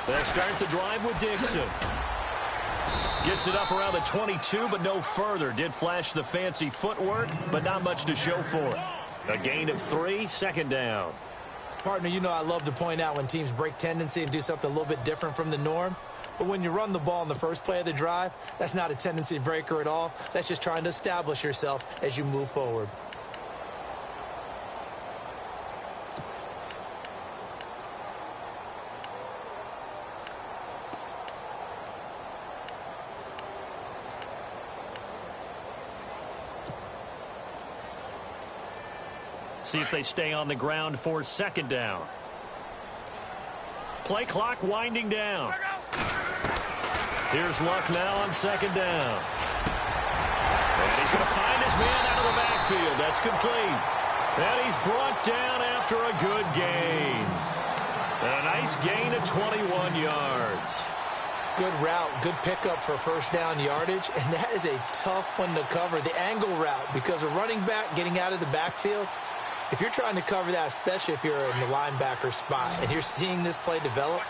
They start the drive with Dixon. Gets it up around the 22, but no further. Did flash the fancy footwork, but not much to show for it. A gain of 3, second down. Partner, you know I love to point out when teams break tendency and do something a little bit different from the norm. But when you run the ball in the first play of the drive, that's not a tendency breaker at all. That's just trying to establish yourself as you move forward. See if they stay on the ground for second down. Play clock winding down. Here's Luck now on second down. And he's going to find his man out of the backfield. That's complete. And he's brought down after a good gain. A nice gain of 21 yards. Good route, good pickup for first down yardage, and that is a tough one to cover. The angle route, because a running back getting out of the backfield, if you're trying to cover that, especially if you're in the linebacker spot and you're seeing this play develop,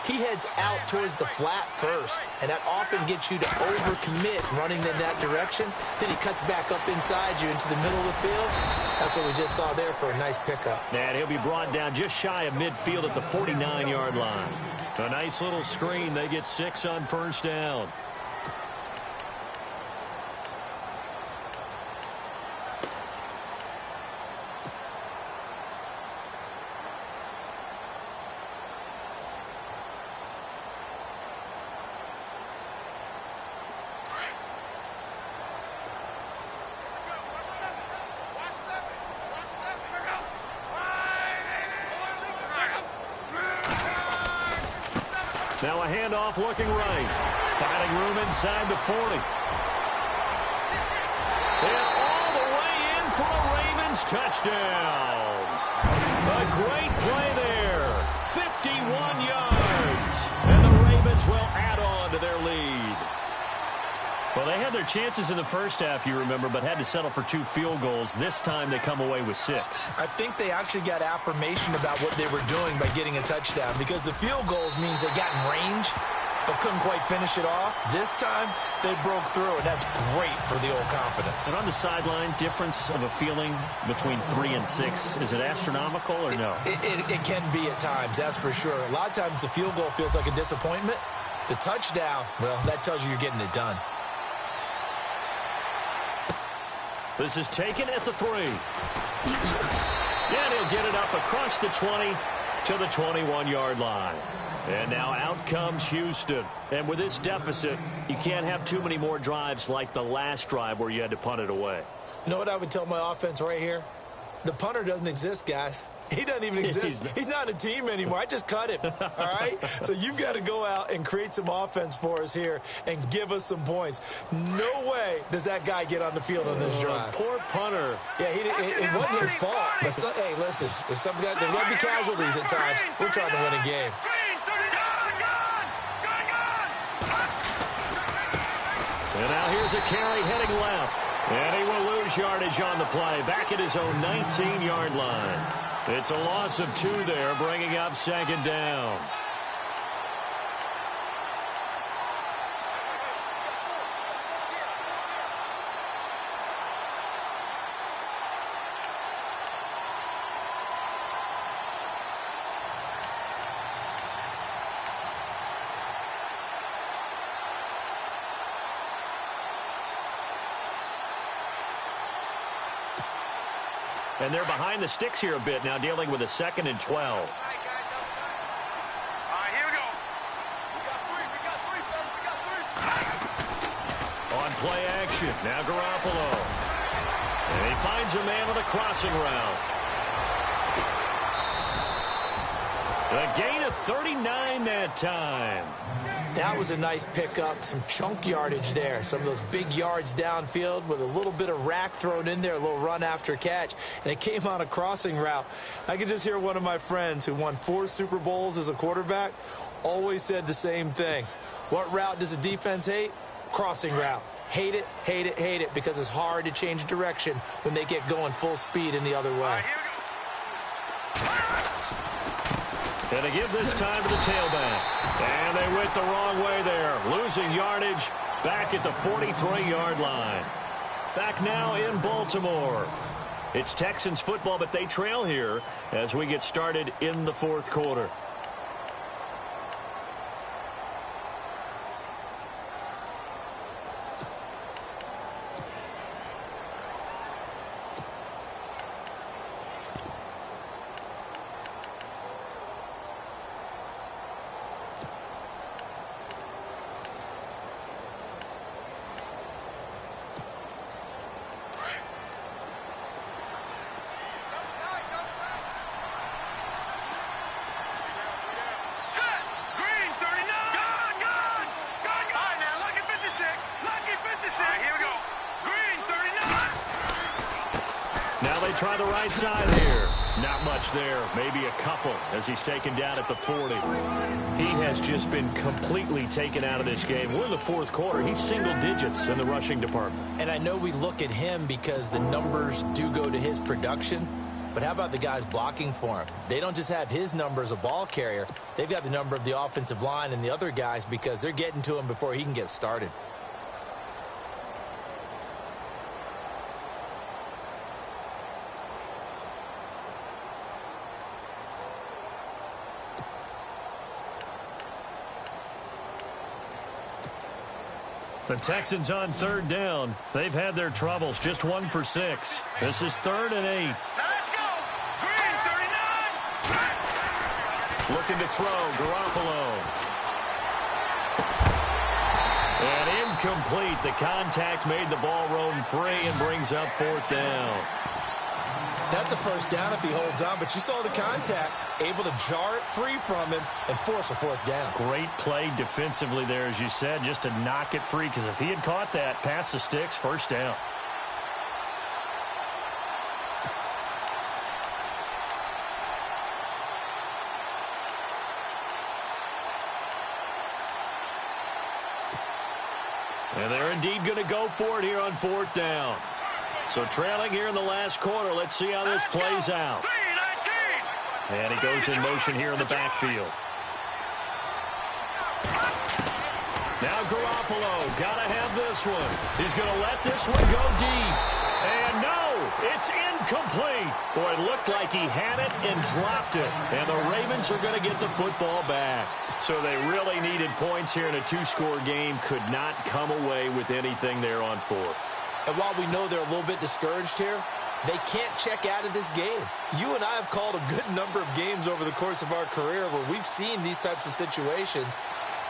he heads out towards the flat first, and that often gets you to overcommit running in that direction. Then he cuts back up inside you into the middle of the field. That's what we just saw there for a nice pickup. And he'll be brought down just shy of midfield at the 49-yard line. A nice little screen. They get 6 on first down. Now a handoff looking right. Finding room inside the 40. And all the way in for a Ravens touchdown. A great play there. 51 yards. And the Ravens will add on to their lead. Well, they had their chances in the first half, you remember, but had to settle for 2 field goals. This time they come away with 6. I think they actually got affirmation about what they were doing by getting a touchdown, because the field goals means they got in range but couldn't quite finish it off. This time they broke through, and that's great for the old confidence. And on the sideline, difference of a feeling between 3 and 6, is it astronomical or no? It can be at times, that's for sure. A lot of times the field goal feels like a disappointment. The touchdown, well, that tells you you're getting it done. This is taken at the 3. And he'll get it up across the 20 to the 21-yard line. And now out comes Houston. And with this deficit, you can't have too many more drives like the last drive where you had to punt it away. You know what I would tell my offense right here? The punter doesn't exist, guys. He doesn't even exist. He's not a team anymore. I just cut him, all right? So you've got to go out and create some offense for us here and give us some points. No way does that guy get on the field on this drive. Poor punter. Yeah, it wasn't his fault. But hey, listen, there's going to be casualties at times. We're trying to win a game. And now here's a carry heading left. And he will lose yardage on the play. Back at his own 19-yard line. It's a loss of 2 there, bringing up second down. And they're behind the sticks here a bit now, dealing with a 2nd and 12. All right, here we go. We got 3, fellas. We got 3. On play action, now Garoppolo. And he finds a man on a crossing route. A gain of 39 that time. That was a nice pickup, some chunk yardage there. Some of those big yards downfield with a little bit of rack thrown in there, a little run after catch. And it came on a crossing route. I could just hear one of my friends who won 4 Super Bowls as a quarterback always said the same thing. What route does a defense hate? Crossing route. Hate it, hate it, hate it, because it's hard to change direction when they get going full speed in the other way. And to give this time to the tailback. And they went the wrong way there. Losing yardage back at the 43-yard line. Back now in Baltimore. It's Texans football, but they trail here as we get started in the fourth quarter. Try the right side here. Not much there. Maybe a couple as he's taken down at the 40. He has just been completely taken out of this game. We're in the fourth quarter. He's single digits in the rushing department. And I know we look at him because the numbers do go to his production. But how about the guys blocking for him? They don't just have his number as a ball carrier. They've got the number of the offensive line and the other guys because they're getting to him before he can get started. The Texans on third down. They've had their troubles. Just 1 for 6. This is 3rd and 8. Let's go. Green 39. Looking to throw. Garoppolo. And incomplete. The contact made the ball roam free and brings up 4th down. That's a first down if he holds on, but you saw the contact, able to jar it free from him and force a 4th down. Great play defensively there, as you said, just to knock it free, because if he had caught that, past the sticks, 1st down. And they're indeed going to go for it here on 4th down. So trailing here in the last quarter. Let's see how this plays out. And he goes in motion here in the backfield. Now Garoppolo, gotta have this one. He's going to let this one go deep. And no, it's incomplete. Boy, it looked like he had it and dropped it. And the Ravens are going to get the football back. So they really needed points here in a 2-score game. Could not come away with anything there on 4th. And while we know they're a little bit discouraged here, they can't check out of this game. You and I have called a good number of games over the course of our career where we've seen these types of situations.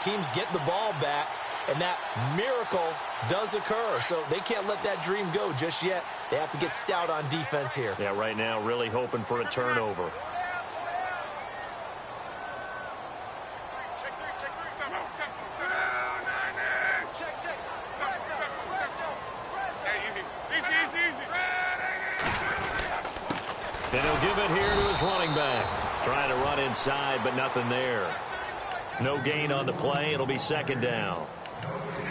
Teams get the ball back, and that miracle does occur. So they can't let that dream go just yet. They have to get stout on defense here. Yeah, right now really hoping for a turnover. And he'll give it here to his running back. Trying to run inside, but nothing there. No gain on the play. It'll be 2nd down.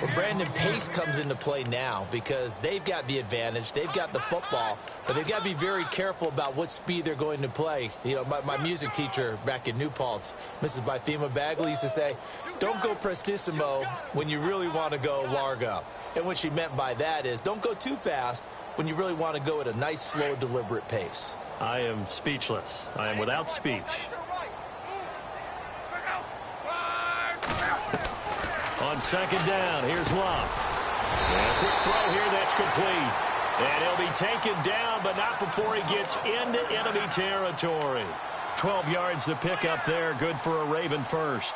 Well, Brandon, pace comes into play now because they've got the advantage. They've got the football, but they've got to be very careful about what speed they're going to play. You know, my music teacher back in New Paltz, Mrs. Bythema Bagley, used to say, don't go prestissimo when you really want to go largo. And what she meant by that is don't go too fast when you really want to go at a nice, slow, deliberate pace. I am speechless. I am without speech. On 2nd down, here's Love. And a quick throw here, that's complete. And he'll be taken down, but not before he gets into enemy territory. 12 yards to pick up there, good for a Raven first.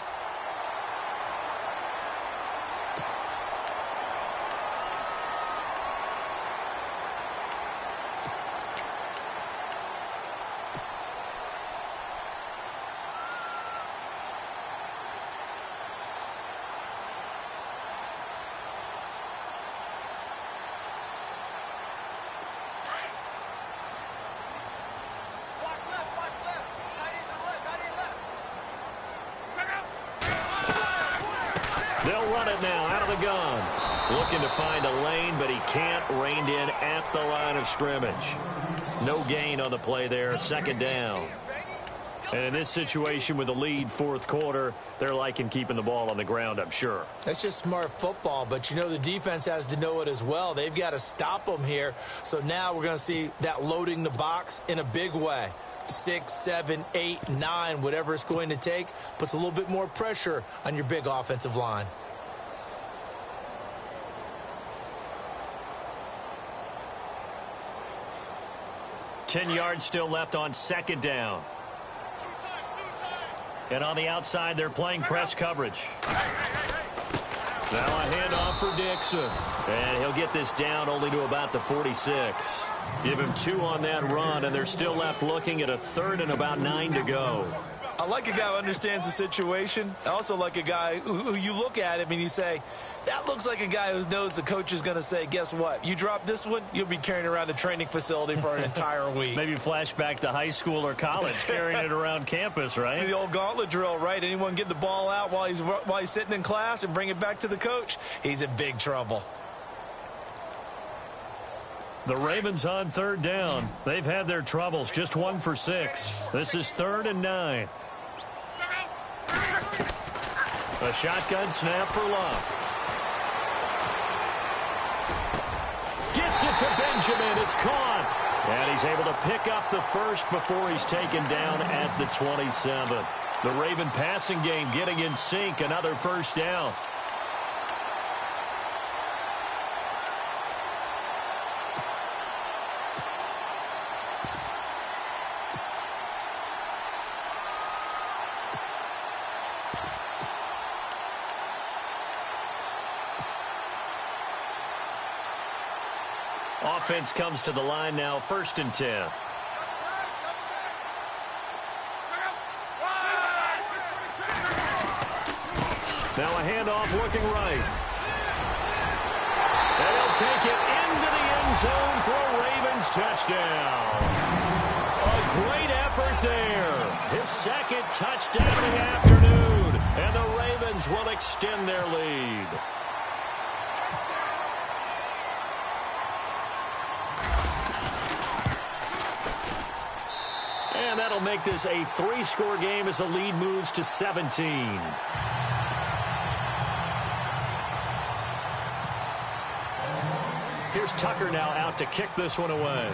run it now out of the gun. Looking to find a lane, but he can't. Reined in at the line of scrimmage. No gain on the play there. Second down. And in this situation with the lead fourth quarter, they're liking keeping the ball on the ground, I'm sure. That's just smart football, but you know the defense has to know it as well. They've got to stop them here. So now we're going to see that loading the box in a big way. 6, 7, 8, 9, whatever it's going to take, puts a little bit more pressure on your big offensive line. Ten yards still left on second down. And on the outside, they're playing press coverage. Now a handoff for Dixon. And he'll get this down only to about the 46. Give him 2 on that run, and they're still left looking at a third and about 9 to go. I like a guy who understands the situation. I also like a guy who you look at him and you say, that looks like a guy who knows the coach is going to say, guess what? You drop this one, you'll be carrying around the training facility for an entire week. Maybe flashback to high school or college, carrying it around campus, right? The old gauntlet drill, right? Anyone get the ball out while he's sitting in class and bring it back to the coach, he's in big trouble. The Ravens on third down. They've had their troubles, just 1 for 6. This is 3rd and 9. A shotgun snap for Love. Gets it to Benjamin. It's caught. And he's able to pick up the first before he's taken down at the 27. The Raven passing game getting in sync. Another first down. Offense comes to the line now, 1st and 10. Now a handoff looking right. And he'll take it into the end zone for a Ravens touchdown. A great effort there. His 2nd touchdown of the afternoon. And the Ravens will extend their lead. And that'll make this a 3-score game as the lead moves to 17. Here's Tucker now out to kick this one away.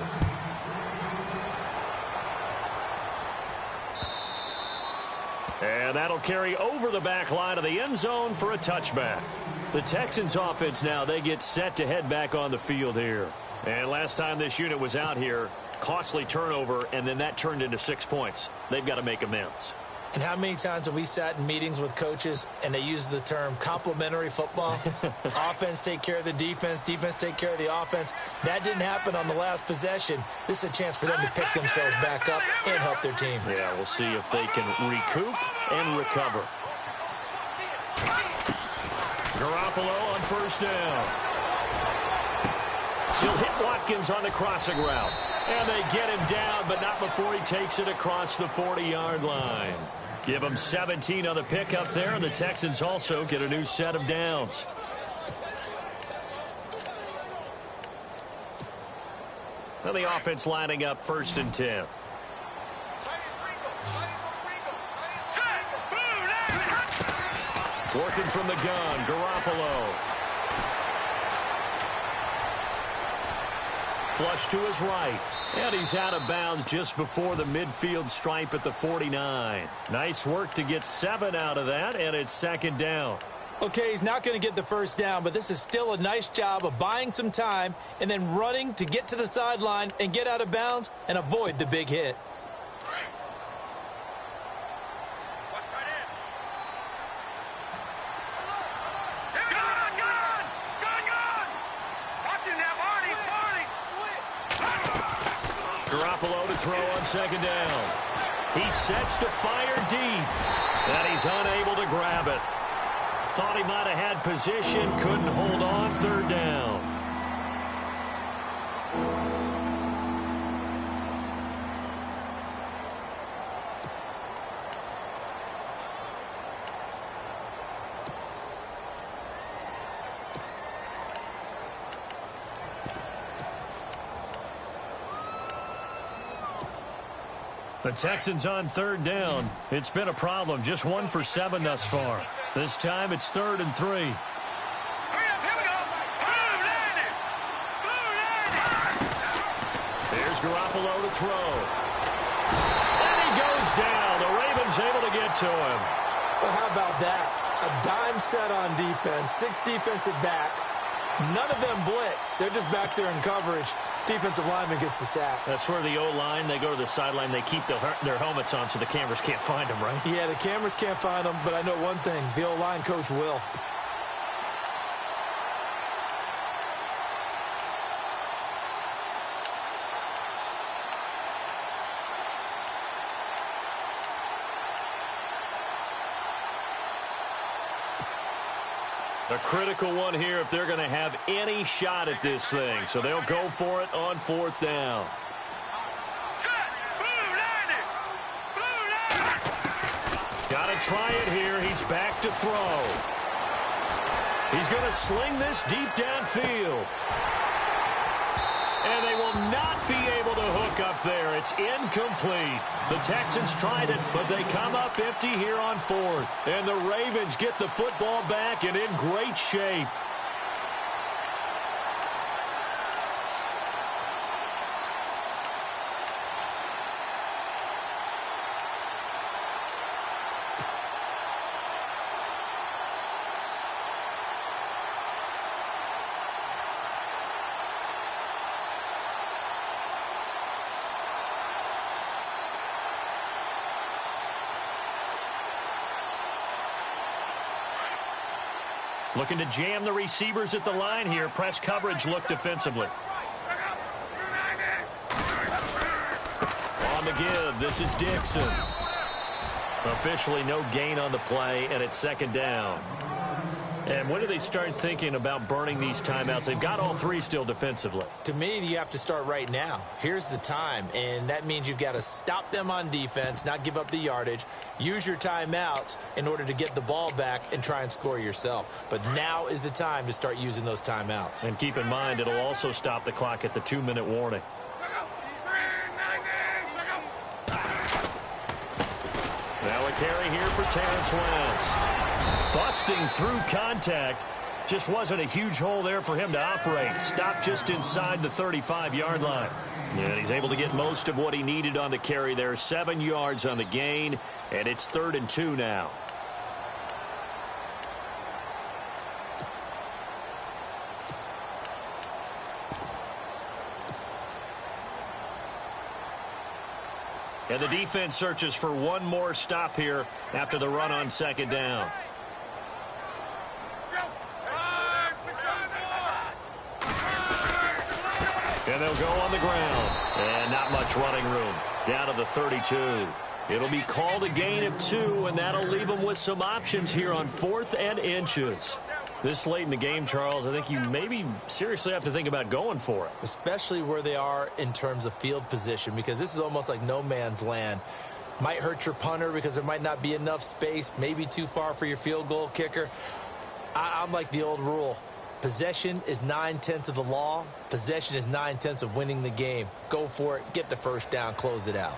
And that'll carry over the back line of the end zone for a touchback. The Texans offense now, they get set to head back on the field here. And last time this unit was out here, costly turnover, and then that turned into 6 points. They've got to make amends. And how many times have we sat in meetings with coaches and they use the term complementary football? Offense take care of the defense, defense take care of the offense. That didn't happen on the last possession. This is a chance for them to pick themselves back up and help their team. Yeah, we'll see if they can recoup and recover. Garoppolo on first down. He'll hit Watkins on the crossing route. And they get him down, but not before he takes it across the 40-yard line. Give him 17 on the pickup there, and the Texans also get a new set of downs. Now the offense lining up 1st and 10. Working from the gun, Garoppolo. Flush to his right. And he's out of bounds just before the midfield stripe at the 49. Nice work to get 7 out of that, and it's 2nd down. Okay, he's not going to get the first down, but this is still a nice job of buying some time and then running to get to the sideline and get out of bounds and avoid the big hit. Garoppolo to throw on 2nd down. He sets to fire deep, and he's unable to grab it. Thought he might have had position, couldn't hold on, 3rd down. The Texans on third down. It's been a problem. Just 1 for 7 thus far. This time it's 3rd and 3. Hurry up, here we go. Blue landing. Blue landing. There's Garoppolo to throw. And he goes down. The Ravens able to get to him. Well, how about that? A dime set on defense, 6 defensive backs. None of them blitz. They're just back there in coverage. Defensive lineman gets the sack. That's where the O-line, they go to the sideline, they keep their helmets on so the cameras can't find them, right? Yeah, the cameras can't find them, but I know one thing. The O-line coach will. A critical one here if they're going to have any shot at this thing. So they'll go for it on 4th down. Set. Blue landing. Blue landing. Got to try it here. He's back to throw. He's going to sling this deep downfield. And they will not be able to hook up there. It's incomplete. The Texans tried it, but they come up empty here on 4th. And the Ravens get the football back and in great shape. Looking to jam the receivers at the line here. Press coverage look defensively. On the give, this is Dixon. Officially no gain on the play, and it's 2nd down. And when do they start thinking about burning these timeouts? They've got all 3 still defensively. To me, you have to start right now. Here's the time, and that means you've got to stop them on defense, not give up the yardage, use your timeouts in order to get the ball back and try and score yourself. But now is the time to start using those timeouts. And keep in mind, it'll also stop the clock at the 2-minute warning. Now a carry here for Terrence West. Busting through contact. Just wasn't a huge hole there for him to operate. Stopped just inside the 35-yard line. And he's able to get most of what he needed on the carry there. 7 yards on the gain, and it's 3rd and 2 now. And the defense searches for one more stop here after the run on 2nd down. And they'll go on the ground. And not much running room. Down to the 32. It'll be called a gain of 2, and that'll leave them with some options here on 4th and inches. This late in the game, Charles, I think you maybe seriously have to think about going for it. Especially where they are in terms of field position, because this is almost like no man's land. Might hurt your punter because there might not be enough space, maybe too far for your field goal kicker. I'm like the old rule. Possession is 9/10 of the law. Possession is 9/10 of winning the game. Go for it. Get the first down. Close it out.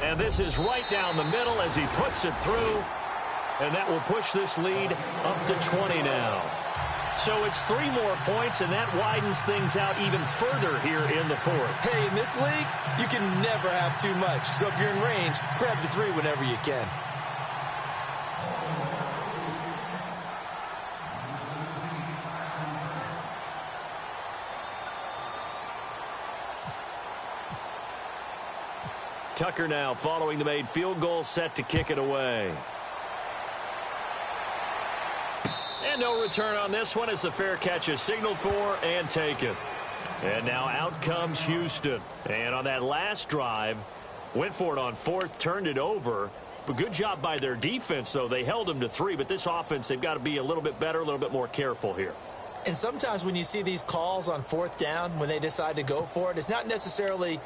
And this is right down the middle as he puts it through. And that will push this lead up to 20 now. So it's 3 more points, and that widens things out even further here in the 4th. Hey, in this league, you can never have too much. So if you're in range, grab the 3 whenever you can. Tucker now following the made field goal, set to kick it away. And no return on this one as the fair catch is signaled for and taken. And now out comes Houston. And on that last drive, went for it on 4th, turned it over. But good job by their defense, though. They held them to 3, but this offense, they've got to be a little bit better, a little bit more careful here. And sometimes when you see these calls on 4th down, when they decide to go for it, it's not necessarily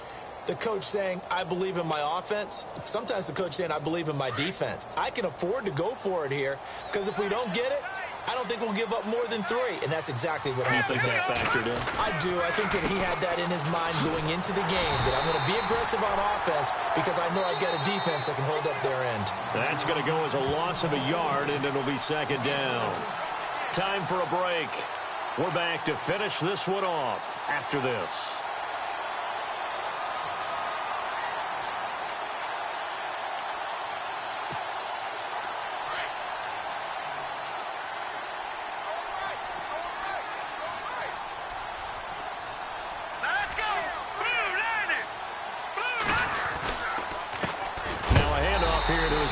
the coach saying, I believe in my offense. Sometimes the coach saying, I believe in my defense. I can afford to go for it here because if we don't get it, I don't think we'll give up more than 3, and that's exactly what happened there. That factored in? I do. I think that he had that in his mind going into the game, that I'm going to be aggressive on offense because I know I've got a defense that can hold up their end. That's going to go as a loss of a yard, and it'll be 2nd down. Time for a break. We're back to finish this one off after this.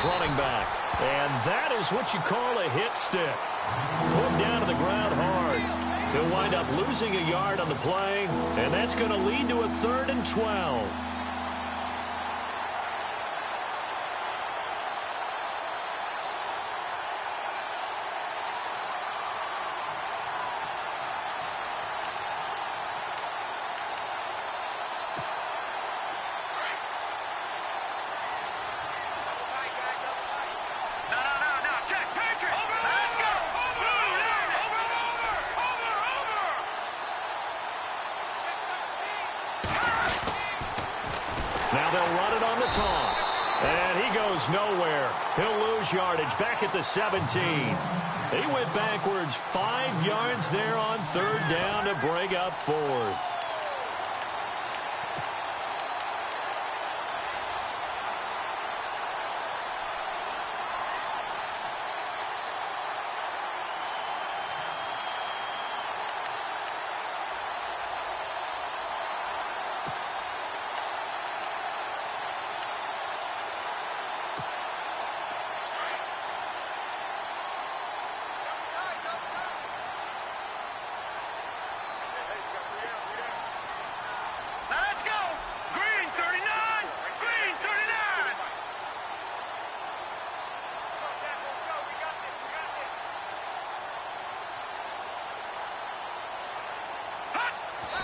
Running back. And that is what you call a hit stick. Put down to the ground hard. He'll wind up losing a yard on the play, and that's going to lead to a 3rd and 12. Now they'll run it on the toss. And he goes nowhere. He'll lose yardage back at the 17. He went backwards 5 yards there on 3rd down to bring up 4th.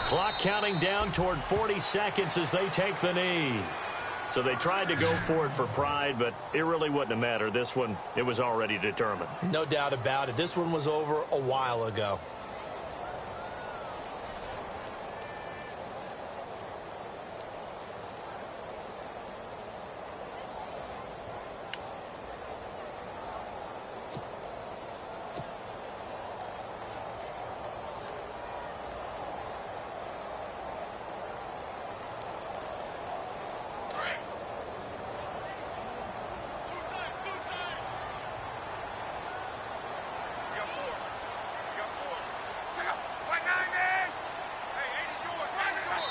Clock counting down toward 40 seconds as they take the knee. So they tried to go for it for pride, but it really wouldn't have mattered. This one, it was already determined. No doubt about it. This one was over a while ago.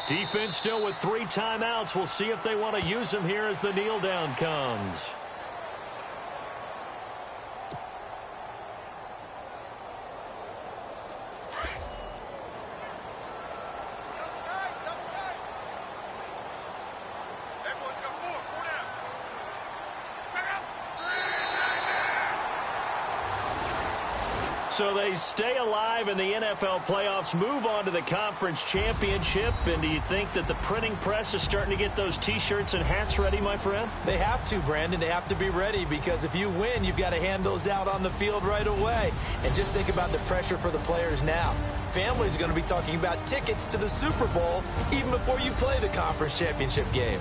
Defense still with 3 timeouts. We'll see if they want to use them here as the kneel down comes. So they stay alive in the NFL playoffs, move on to the conference championship. And do you think that the printing press is starting to get those T-shirts and hats ready, my friend? They have to, Brandon. They have to be ready because if you win, you've got to hand those out on the field right away. And just think about the pressure for the players now. Families are going to be talking about tickets to the Super Bowl even before you play the conference championship game.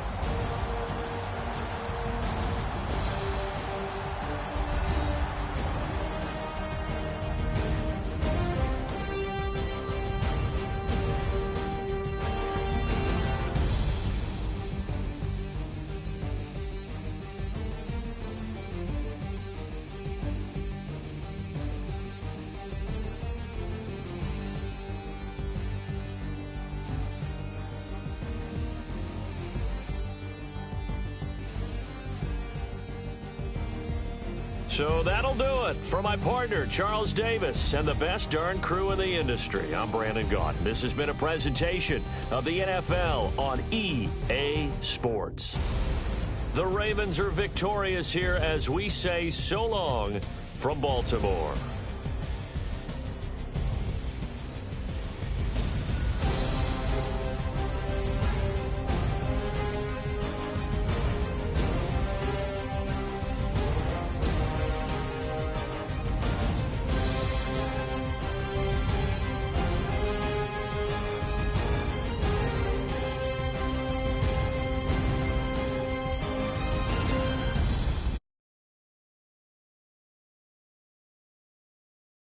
So that'll do it. For my partner, Charles Davis, and the best darn crew in the industry, I'm Brandon Gaudin. This has been a presentation of the NFL on EA Sports. The Ravens are victorious here as we say so long from Baltimore.